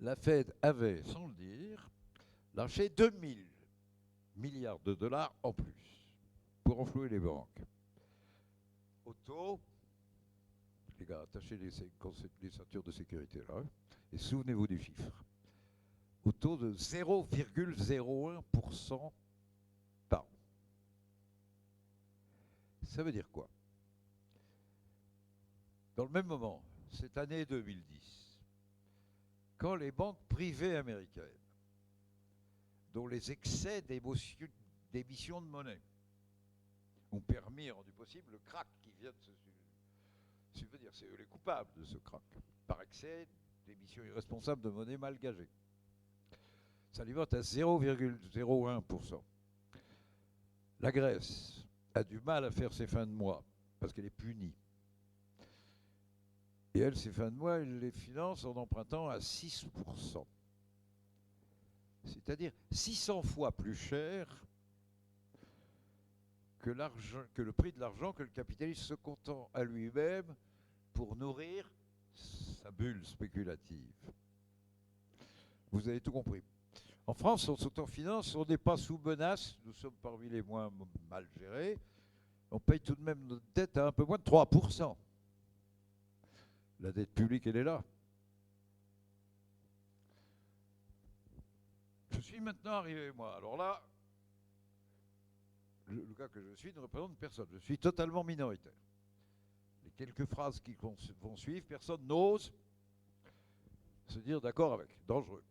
La Fed avait, sans le dire, lâché 2000 milliards de dollars en plus pour enflouer les banques. Au taux, les gars, attachez les ceintures de sécurité là, et souvenez-vous du chiffre, au taux de 0,01% par an. Ça veut dire quoi? Dans le même moment, cette année 2010, quand les banques privées américaines, dont les excès d'émission de monnaie ont permis et rendu possible le krach qui vient de se subvenir, c'est eux les coupables de ce krach, par excès d'émission irresponsable de monnaie mal gagée. Ça alimente à 0,01%. La Grèce a du mal à faire ses fins de mois parce qu'elle est punie. Et elle, ses fins de mois, elle les finance en empruntant à 6%. C'est-à-dire 600 fois plus cher que le prix de l'argent que le capitaliste se contente à lui-même pour nourrir sa bulle spéculative. Vous avez tout compris. En France, on s'autofinance, on n'est pas sous menace, nous sommes parmi les moins mal gérés, on paye tout de même notre dette à un peu moins de 3%. La dette publique, elle est là. Je suis maintenant arrivé, moi. Alors là, le cas que je suis ne représente personne. Je suis totalement minoritaire. Les quelques phrases qui vont suivre, personne n'ose se dire d'accord avec. Dangereux.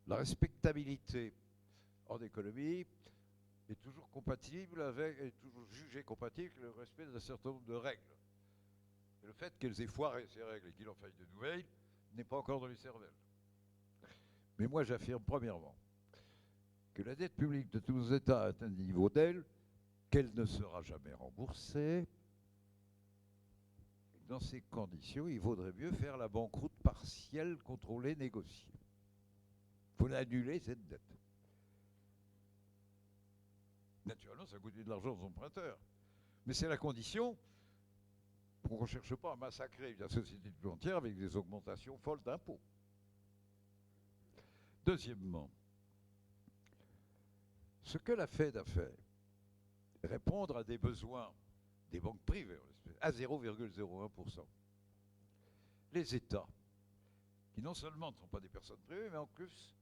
La respectabilité en économie est toujours compatible avec, est toujours jugée compatible avec le respect d'un certain nombre de règles. Et le fait qu'elles aient foiré ces règles et qu'il en faille de nouvelles n'est pas encore dans les cervelles. Mais moi, j'affirme premièrement que la dette publique de tous nos États atteint un niveau tel qu'elle ne sera jamais remboursée. Dans ces conditions, il vaudrait mieux faire la banqueroute partielle, contrôlée, négociée. Il faut annuler cette dette. Naturellement, ça coûte de l'argent aux emprunteurs. Mais c'est la condition pour qu'on ne cherche pas à massacrer la société tout entière avec des augmentations folles d'impôts. Deuxièmement, ce que la Fed a fait, répondre à des besoins des banques privées à 0,01%. Les États, qui non seulement ne sont pas des personnes privées, mais en plus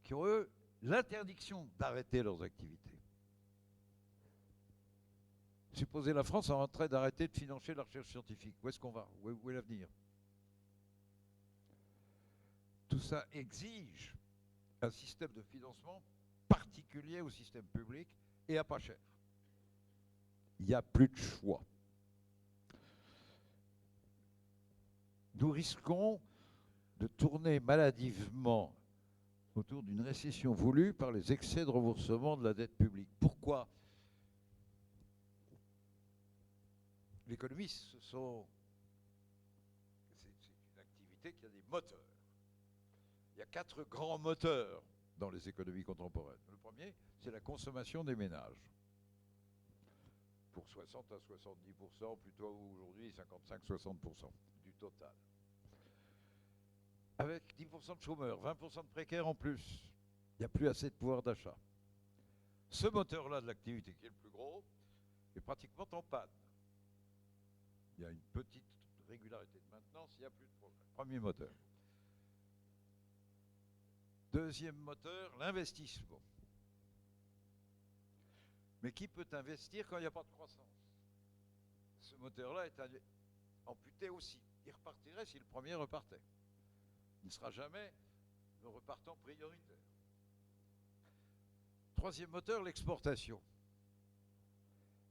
qui ont, eux, l'interdiction d'arrêter leurs activités. Supposez la France en train d'arrêter de financer la recherche scientifique. Où est-ce qu'on va? Où est l'avenir? Tout ça exige un système de financement particulier au système public et à pas cher. Il n'y a plus de choix. Nous risquons de tourner maladivement autour d'une récession voulue par les excès de remboursement de la dette publique. Pourquoi? L'économie, c'est une activité qui a des moteurs. Il y a 4 grands moteurs dans les économies contemporaines. Le premier, c'est la consommation des ménages. Pour 60 à 70%, plutôt aujourd'hui 55-60% du total. Avec 10% de chômeurs, 20% de précaires en plus, il n'y a plus assez de pouvoir d'achat. Ce moteur-là de l'activité, qui est le plus gros, est pratiquement en panne. Il y a une petite régularité de maintenance, il n'y a plus de progrès. Premier moteur. Deuxième moteur, l'investissement. Mais qui peut investir quand il n'y a pas de croissance? Ce moteur-là est amputé aussi. Il repartirait si le premier repartait. Il ne sera jamais le repartant prioritaire. Troisième moteur, l'exportation.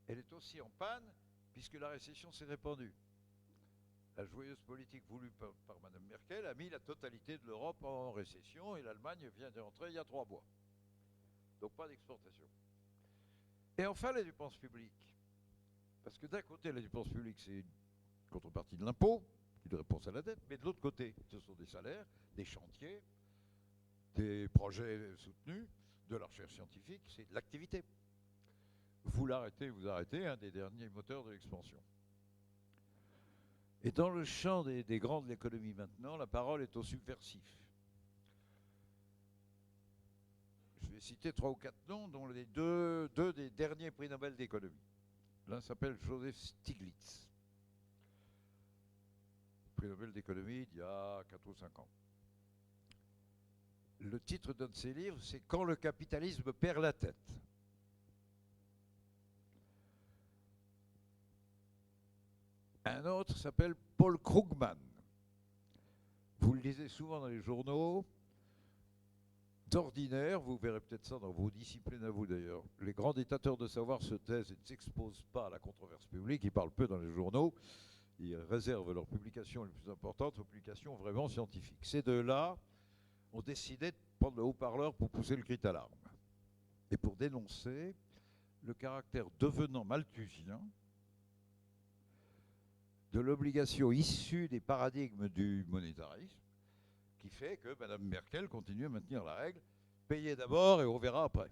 Elle est aussi en panne puisque la récession s'est répandue. La joyeuse politique voulue par Mme Merkel a mis la totalité de l'Europe en récession et l'Allemagne vient d'entrer il y a 3 mois. Donc pas d'exportation. Et enfin, les dépenses publiques. Parce que d'un côté, la dépense publique, c'est une contrepartie de l'impôt, une réponse à la dette, mais de l'autre côté, ce sont des salaires, des chantiers, des projets soutenus, de la recherche scientifique, c'est de l'activité. Vous l'arrêtez, vous arrêtez, un des derniers moteurs de l'expansion. Et dans le champ des grands de l'économie maintenant, la parole est aux subversifs. Je vais citer 3 ou 4 noms, dont les deux des derniers prix Nobel d'économie. L'un s'appelle Joseph Stiglitz. Prix Nobel d'économie d'il y a 4 ou 5 ans. Le titre d'un de ses livres, c'est « Quand le capitalisme perd la tête ». Un autre s'appelle Paul Krugman. Vous le lisez souvent dans les journaux. D'ordinaire, vous verrez peut-être ça dans vos disciplines à vous d'ailleurs, les grands détenteurs de savoir se taisent et ne s'exposent pas à la controverse publique, ils parlent peu dans les journaux, ils réservent leurs publications les plus importantes aux publications vraiment scientifiques. Ces deux-là ont décidé de prendre le haut-parleur pour pousser le cri d'alarme et pour dénoncer le caractère devenant malthusien de l'obligation issue des paradigmes du monétarisme qui fait que Mme Merkel continue à maintenir la règle « payez d'abord et on verra après ».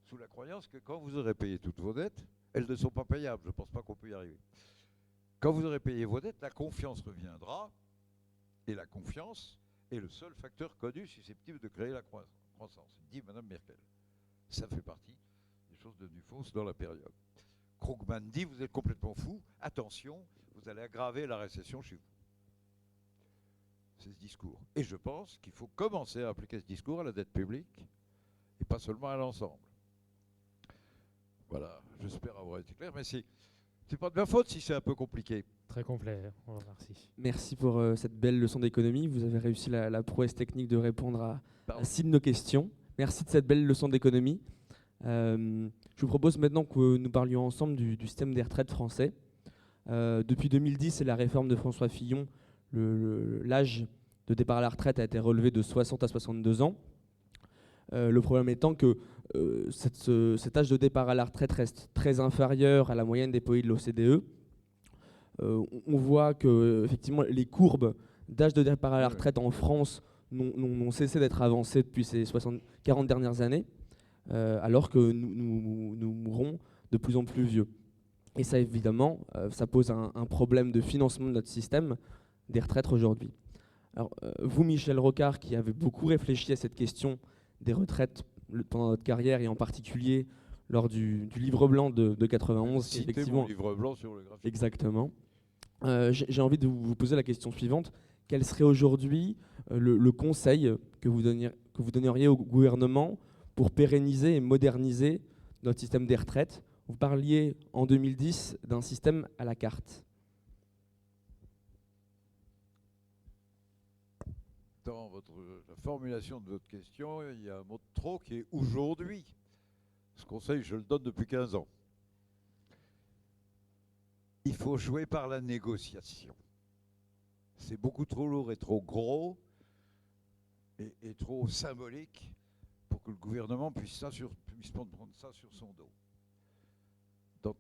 Sous la croyance que quand vous aurez payé toutes vos dettes, elles ne sont pas payables, je ne pense pas qu'on peut y arriver. Quand vous aurez payé vos dettes, la confiance reviendra, et la confiance est le seul facteur connu susceptible de créer la croissance, dit Mme Merkel. Ça fait partie des choses devenues fausses dans la période. Krugman dit, vous êtes complètement fou, attention, vous allez aggraver la récession chez vous. C'est ce discours. Et je pense qu'il faut commencer à appliquer ce discours à la dette publique et pas seulement à l'ensemble. Voilà, j'espère avoir été clair, mais c'est pas de ma faute si c'est un peu compliqué. Très complet, merci. Merci pour cette belle leçon d'économie. Vous avez réussi la prouesse technique de répondre à 6 de nos questions. Merci de cette belle leçon d'économie. Je vous propose maintenant que nous parlions ensemble du système des retraites français. Depuis 2010 et la réforme de François Fillon, l'âge de départ à la retraite a été relevé de 60 à 62 ans. Le problème étant que cet âge de départ à la retraite reste très inférieur à la moyenne des pays de l'OCDE. On voit que effectivement, les courbes d'âge de départ à la retraite en France n'ont cessé d'être avancées depuis ces 40 dernières années, alors que nous mourrons de plus en plus vieux. Et ça, évidemment, ça pose un problème de financement de notre système des retraites aujourd'hui. Alors, vous, Michel Rocard, qui avez beaucoup réfléchi à cette question des retraites pendant votre carrière, et en particulier lors du livre blanc de 91, Citez effectivement, mon livre blanc sur le graphisme. Exactement. J'ai envie de vous poser la question suivante. Quel serait aujourd'hui le conseil que vous donneriez au gouvernement pour pérenniser et moderniser notre système des retraites? Vous parliez en 2010 d'un système à la carte. Dans la formulation de votre question, il y a un mot de trop qui est aujourd'hui. Ce conseil, je le donne depuis 15 ans. Il faut jouer par la négociation. C'est beaucoup trop lourd et trop gros et trop symbolique pour que le gouvernement puisse prendre ça sur son dos. Dans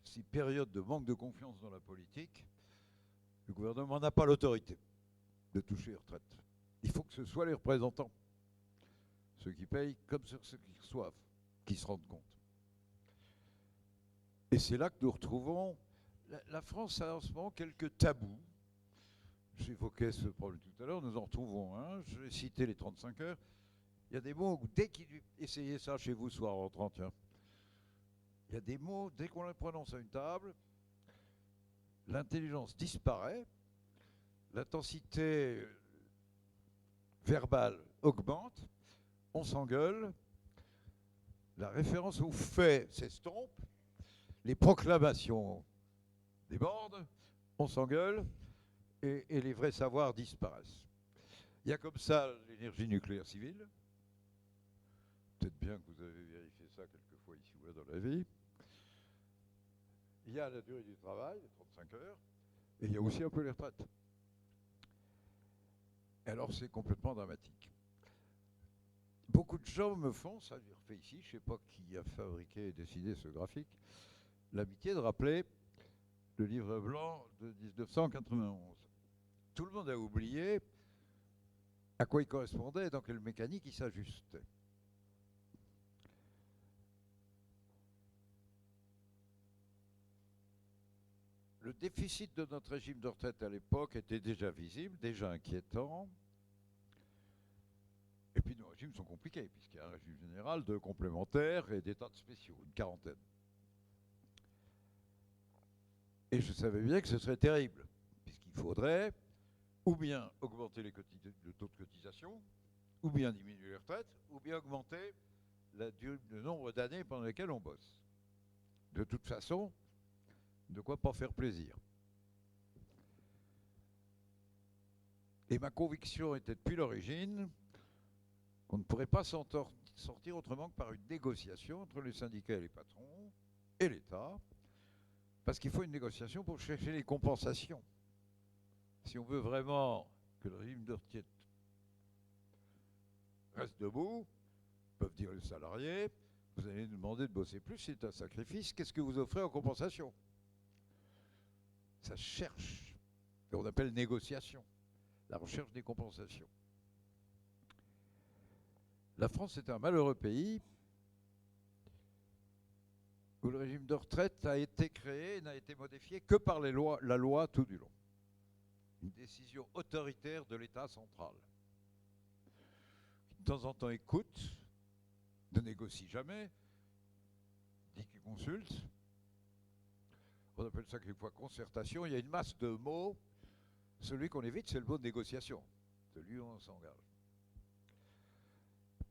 ces périodes de manque de confiance dans la politique, le gouvernement n'a pas l'autorité de toucher les retraites. Il faut que ce soit les représentants, ceux qui payent comme ceux qui reçoivent, qui se rendent compte. Et c'est là que nous retrouvons. La France a en ce moment quelques tabous. J'évoquais ce problème tout à l'heure, nous en retrouvons un. Je vais citer les 35 heures. Il y a des mots où dès qu'il... Essayez ça chez vous, soir en 30, tiens. Il y a des mots, dès qu'on les prononce à une table, l'intelligence disparaît, l'intensité verbale augmente, on s'engueule, la référence aux faits s'estompe, les proclamations débordent, on s'engueule, et les vrais savoirs disparaissent. Il y a comme ça l'énergie nucléaire civile. Peut-être bien que vous avez vérifié ça quelques fois ici ou là dans la vie. Il y a la durée du travail, les 35 heures, et il y a aussi un peu les retraites. Alors c'est complètement dramatique. Beaucoup de gens me font, ça je refais ici, je ne sais pas qui a fabriqué et décidé ce graphique, l'amitié de rappeler le livre blanc de 1991. Tout le monde a oublié à quoi il correspondait et dans quelle mécanique il s'ajustait. Le déficit de notre régime de retraite à l'époque était déjà visible, déjà inquiétant. Et puis nos régimes sont compliqués, puisqu'il y a un régime général, de complémentaires et d'états spéciaux, une quarantaine. Et je savais bien que ce serait terrible, puisqu'il faudrait ou bien augmenter le taux de cotisation, ou bien diminuer les retraites, ou bien augmenter le nombre d'années pendant lesquelles on bosse. De toute façon, de quoi pas faire plaisir. Et ma conviction était depuis l'origine qu'on ne pourrait pas sortir autrement que par une négociation entre les syndicats et les patrons et l'État, parce qu'il faut une négociation pour chercher les compensations. Si on veut vraiment que le régime de retraite reste debout, peuvent dire les salariés, vous allez nous demander de bosser plus, c'est un sacrifice, qu'est-ce que vous offrez en compensation? Ça cherche, ce qu'on appelle négociation, la recherche des compensations. La France est un malheureux pays où le régime de retraite a été créé et n'a été modifié que par la loi tout du long. Une décision autoritaire de l'État central, qui de temps en temps écoute, ne négocie jamais, dit qu'il consulte. On appelle ça quelquefois concertation. Il y a une masse de mots. Celui qu'on évite, c'est le mot de négociation. Celui où on s'engage.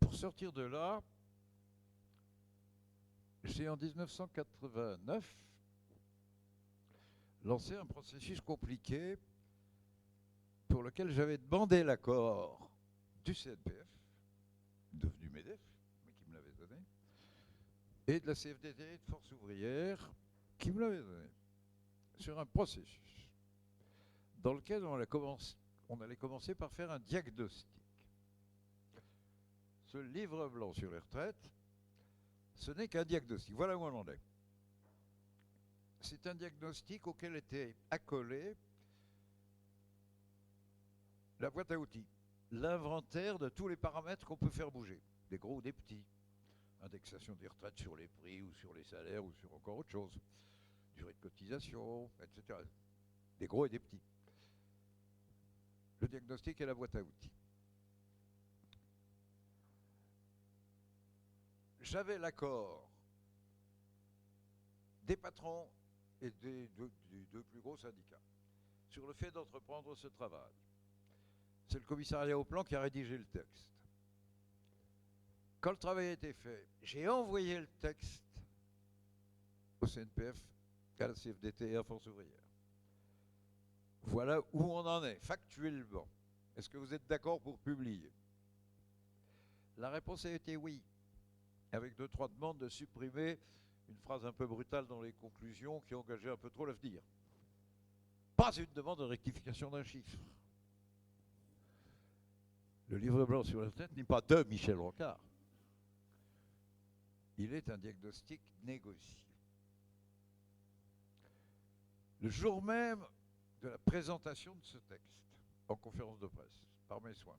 Pour sortir de là, j'ai en 1989 lancé un processus compliqué pour lequel j'avais demandé l'accord du CNPF, devenu MEDEF, mais qui me l'avait donné, et de la CFDT de Force ouvrière, qui me l'avait donné, sur un processus dans lequel on allait commencer par faire un diagnostic. Ce livre blanc sur les retraites, ce n'est qu'un diagnostic. Voilà où on en est. C'est un diagnostic auquel était accolé la boîte à outils, l'inventaire de tous les paramètres qu'on peut faire bouger, des gros ou des petits. Indexation des retraites sur les prix ou sur les salaires ou sur encore autre chose. Durée de cotisation, etc. Des gros et des petits. Le diagnostic et la boîte à outils. J'avais l'accord des patrons et des deux plus gros syndicats sur le fait d'entreprendre ce travail. C'est le commissariat au plan qui a rédigé le texte. Quand le travail a été fait, j'ai envoyé le texte au CNPF, à la CFDT et à Force ouvrière. Voilà où on en est, factuellement. Est-ce que vous êtes d'accord pour publier? La réponse a été oui, avec 2-3 demandes de supprimer une phrase un peu brutale dans les conclusions qui engageait un peu trop l'avenir. Pas une demande de rectification d'un chiffre. Le livre blanc sur la tête n'est pas de Michel Rocard. Il est un diagnostic négocié. Le jour même de la présentation de ce texte, en conférence de presse, par mes soins,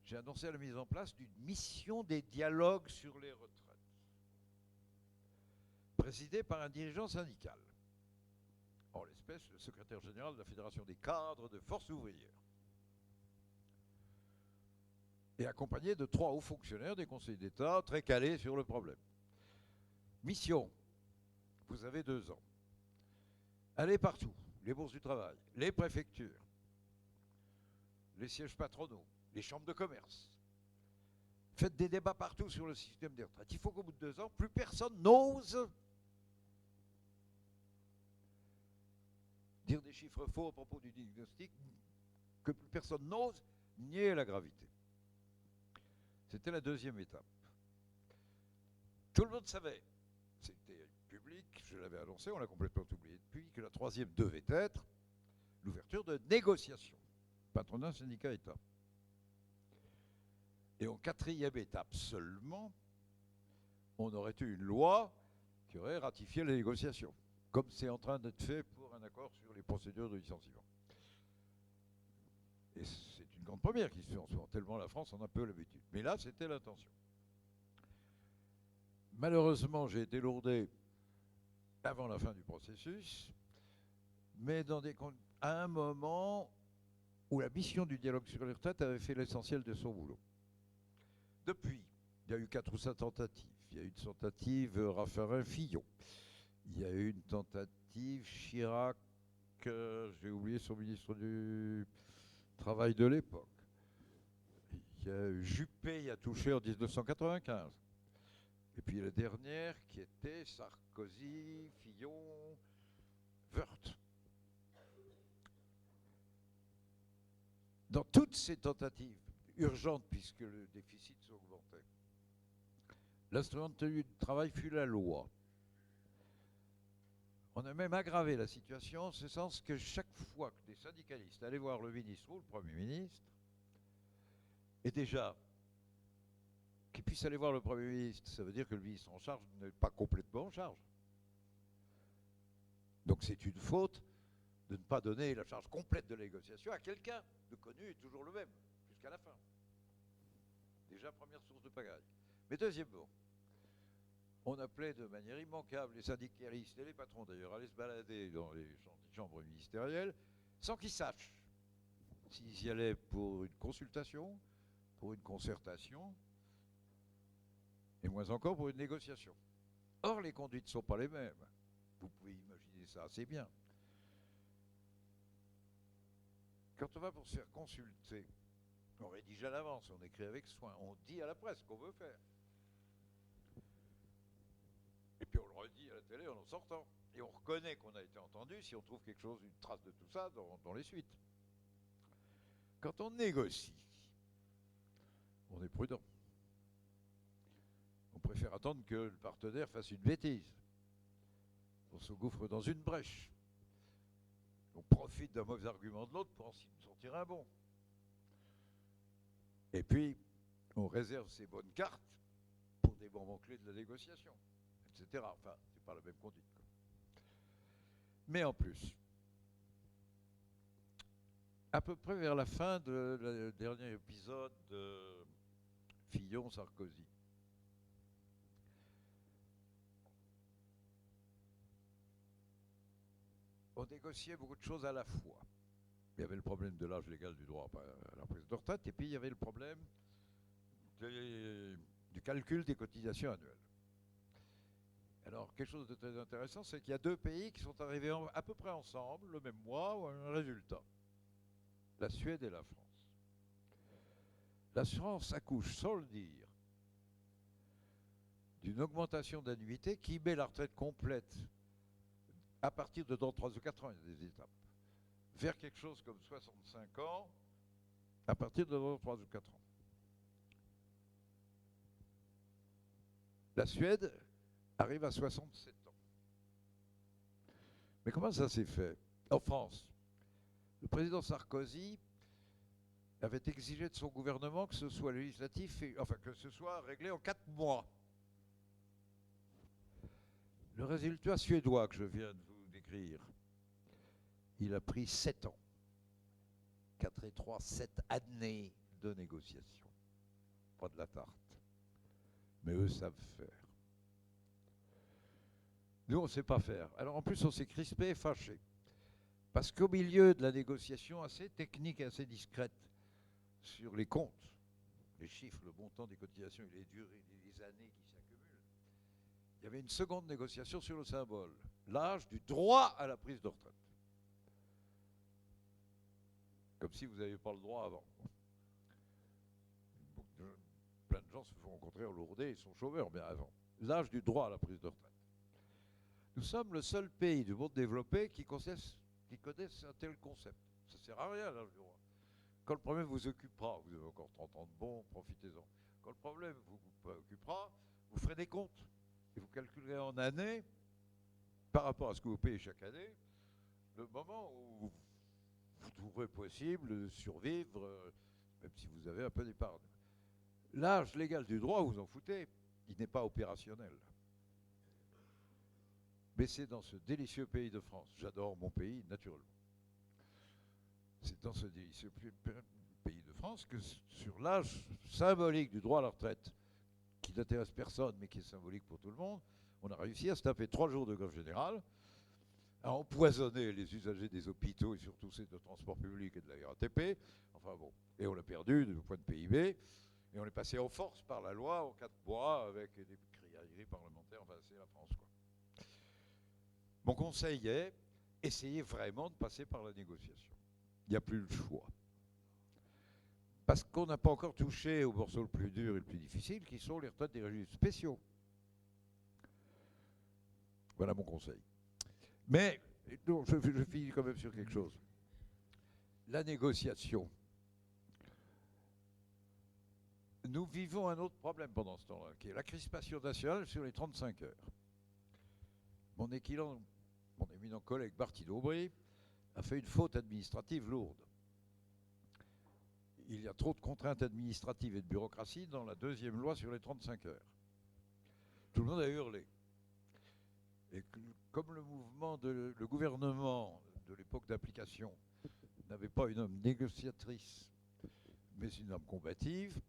j'ai annoncé la mise en place d'une mission des dialogues sur les retraites, présidée par un dirigeant syndical, en l'espèce le secrétaire général de la Fédération des cadres de Force ouvrière, et accompagné de 3 hauts fonctionnaires des conseils d'État très calés sur le problème. Mission, vous avez 2 ans. Allez partout, les bourses du travail, les préfectures, les sièges patronaux, les chambres de commerce. Faites des débats partout sur le système des retraites. Il faut qu'au bout de 2 ans, plus personne n'ose dire des chiffres faux à propos du diagnostic, que plus personne n'ose nier la gravité. C'était la 2e étape. Tout le monde savait, c'était public, je l'avais annoncé, on l'a complètement oublié depuis, que la 3e devait être l'ouverture de négociations. Patronat, syndicat, État. Et en 4e étape seulement, on aurait eu une loi qui aurait ratifié les négociations, comme c'est en train d'être fait pour un accord sur les procédures de licenciement. Et c'est une grande première qui se fait en ce moment, tellement la France en a peu l'habitude. Mais là, c'était l'intention. Malheureusement, j'ai été lourdé avant la fin du processus, mais à un moment où la mission du dialogue sur les retraites avait fait l'essentiel de son boulot. Depuis, il y a eu 4 ou 5 tentatives. Il y a eu une tentative Raffarin-Fillon. Il y a eu une tentative Chirac, j'ai oublié son ministre du Travail de l'époque. Il y a eu Juppé, il a touché en 1995. Et puis la dernière qui était Sarkozy, Fillon, Wörth. Dans toutes ces tentatives urgentes, puisque le déficit s'augmentait, l'instrument de tenue de travail fut la loi. On a même aggravé la situation en ce sens que chaque fois que des syndicalistes allaient voir le ministre ou le Premier ministre, et déjà, qu'ils puissent aller voir le Premier ministre, ça veut dire que le ministre en charge n'est pas complètement en charge. Donc c'est une faute de ne pas donner la charge complète de la négociation à quelqu'un de connu et toujours le même, jusqu'à la fin. Déjà, première source de pagaille. Mais deuxièmement, on appelait de manière immanquable les syndicalistes et les patrons d'ailleurs à aller se balader dans les chambres ministérielles sans qu'ils sachent s'ils y allaient pour une consultation, pour une concertation, et moins encore pour une négociation. Or, les conduites ne sont pas les mêmes. Vous pouvez imaginer ça assez bien. Quand on va pour se faire consulter, on rédige à l'avance, on écrit avec soin, on dit à la presse ce qu'on veut faire. Et puis on le redit à la télé en sortant. Et on reconnaît qu'on a été entendu si on trouve quelque chose, une trace de tout ça dans les suites. Quand on négocie, on est prudent. On préfère attendre que le partenaire fasse une bêtise. On se gouffre dans une brèche. On profite d'un mauvais argument de l'autre pour en sortir un bon. Et puis, on réserve ses bonnes cartes pour des moments clés de la négociation, etc. Enfin, c'est pas la même conduite, quoi. Mais en plus, à peu près vers la fin de le dernier épisode de Fillon-Sarkozy, on négociait beaucoup de choses à la fois. Il y avait le problème de l'âge légal du droit à la prise de retraite, et puis il y avait le problème du calcul des cotisations annuelles. Alors, quelque chose de très intéressant, c'est qu'il y a deux pays qui sont arrivés à peu près ensemble, le même mois, ou un résultat. La Suède et la France. La France accouche, sans le dire, d'une augmentation d'annuité qui met la retraite complète à partir de dans 3 ou 4 ans, il y a des étapes, vers quelque chose comme 65 ans, à partir de dans 3 ou 4 ans. La Suède arrive à 67 ans. Mais comment ça s'est fait? En France, le président Sarkozy avait exigé de son gouvernement que ce soit législatif, enfin que ce soit réglé en 4 mois. Le résultat suédois que je viens de vous décrire, il a pris 7 ans. 4 et 3, 7 années de négociation. Pas de la tarte. Mais eux savent faire. Nous, on ne sait pas faire. Alors en plus, on s'est crispé et fâché. Parce qu'au milieu de la négociation assez technique et assez discrète sur les comptes, les chiffres, le montant des cotisations et les durées, les années qui s'accumulent, il y avait une seconde négociation sur le symbole, l'âge du droit à la prise de retraite. Comme si vous n'aviez pas le droit avant. Plein de gens se font rencontrer en Lourdais, ils sont chômeurs, mais avant. L'âge du droit à la prise de retraite. Nous sommes le seul pays du monde développé qui connaisse un tel concept. Ça ne sert à rien, l'âge du droit. Quand le problème vous occupera, vous avez encore 30 ans de bon, profitez-en. Quand le problème vous occupera, vous ferez des comptes. Et vous calculerez en années, par rapport à ce que vous payez chaque année, le moment où vous trouverez possible de survivre, même si vous avez un peu d'épargne. L'âge légal du droit, vous en foutez, il n'est pas opérationnel. Mais c'est dans ce délicieux pays de France, j'adore mon pays naturellement, c'est dans ce délicieux pays de France que sur l'âge symbolique du droit à la retraite, qui n'intéresse personne mais qui est symbolique pour tout le monde, on a réussi à se taper 3 jours de grève générale, à empoisonner les usagers des hôpitaux et surtout ceux de transport public et de la RATP, enfin bon, et on l'a perdu du point de PIB, et on est passé en force par la loi en 4 mois avec des criailleries parlementaires, enfin c'est la France, quoi. Mon conseil est, essayez vraiment de passer par la négociation. Il n'y a plus le choix. Parce qu'on n'a pas encore touché au morceau le plus dur et le plus difficile, qui sont les retraites des régimes spéciaux. Voilà mon conseil. Mais, non, je finis quand même sur quelque chose. La négociation. Nous vivons un autre problème pendant ce temps-là, qui est la crispation nationale sur les 35 heures. Mon éminent collègue Barty Daubry a fait une faute administrative lourde. Il y a trop de contraintes administratives et de bureaucratie dans la deuxième loi sur les 35 heures. Tout le monde a hurlé. Et comme le gouvernement de l'époque d'application n'avait pas une homme négociatrice, mais une homme combative,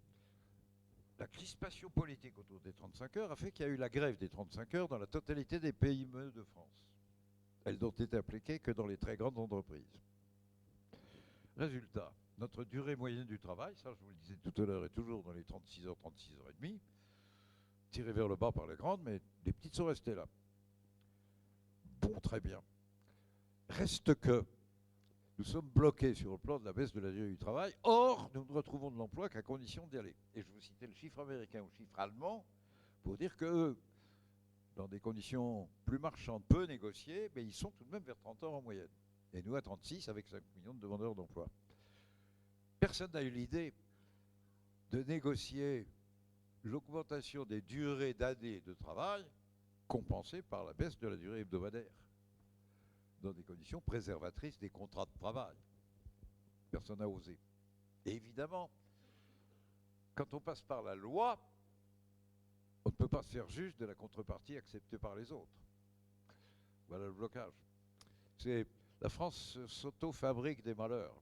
la crispation politique autour des 35 heures a fait qu'il y a eu la grève des 35 heures dans la totalité des PME de France. Elles n'ont été appliquées que dans les très grandes entreprises. Résultat, notre durée moyenne du travail, ça je vous le disais tout à l'heure, est toujours dans les 36 heures, 36 heures et demie, tirée vers le bas par les grandes, mais les petites sont restées là. Bon, très bien. Reste que nous sommes bloqués sur le plan de la baisse de la durée du travail. Or, nous ne retrouvons de l'emploi qu'à condition d'y aller. Et je vous citais le chiffre américain ou le chiffre allemand pour dire que dans des conditions plus marchandes, peu négociées, mais ils sont tout de même vers 30 heures en moyenne. Et nous à 36 avec 5 millions de demandeurs d'emploi. Personne n'a eu l'idée de négocier l'augmentation des durées d'années de travail compensée par la baisse de la durée hebdomadaire. dans des conditions préservatrices des contrats de travail. Personne n'a osé. Et évidemment, quand on passe par la loi, on ne peut pas se faire juge de la contrepartie acceptée par les autres. Voilà le blocage. La France s'auto-fabrique des malheurs.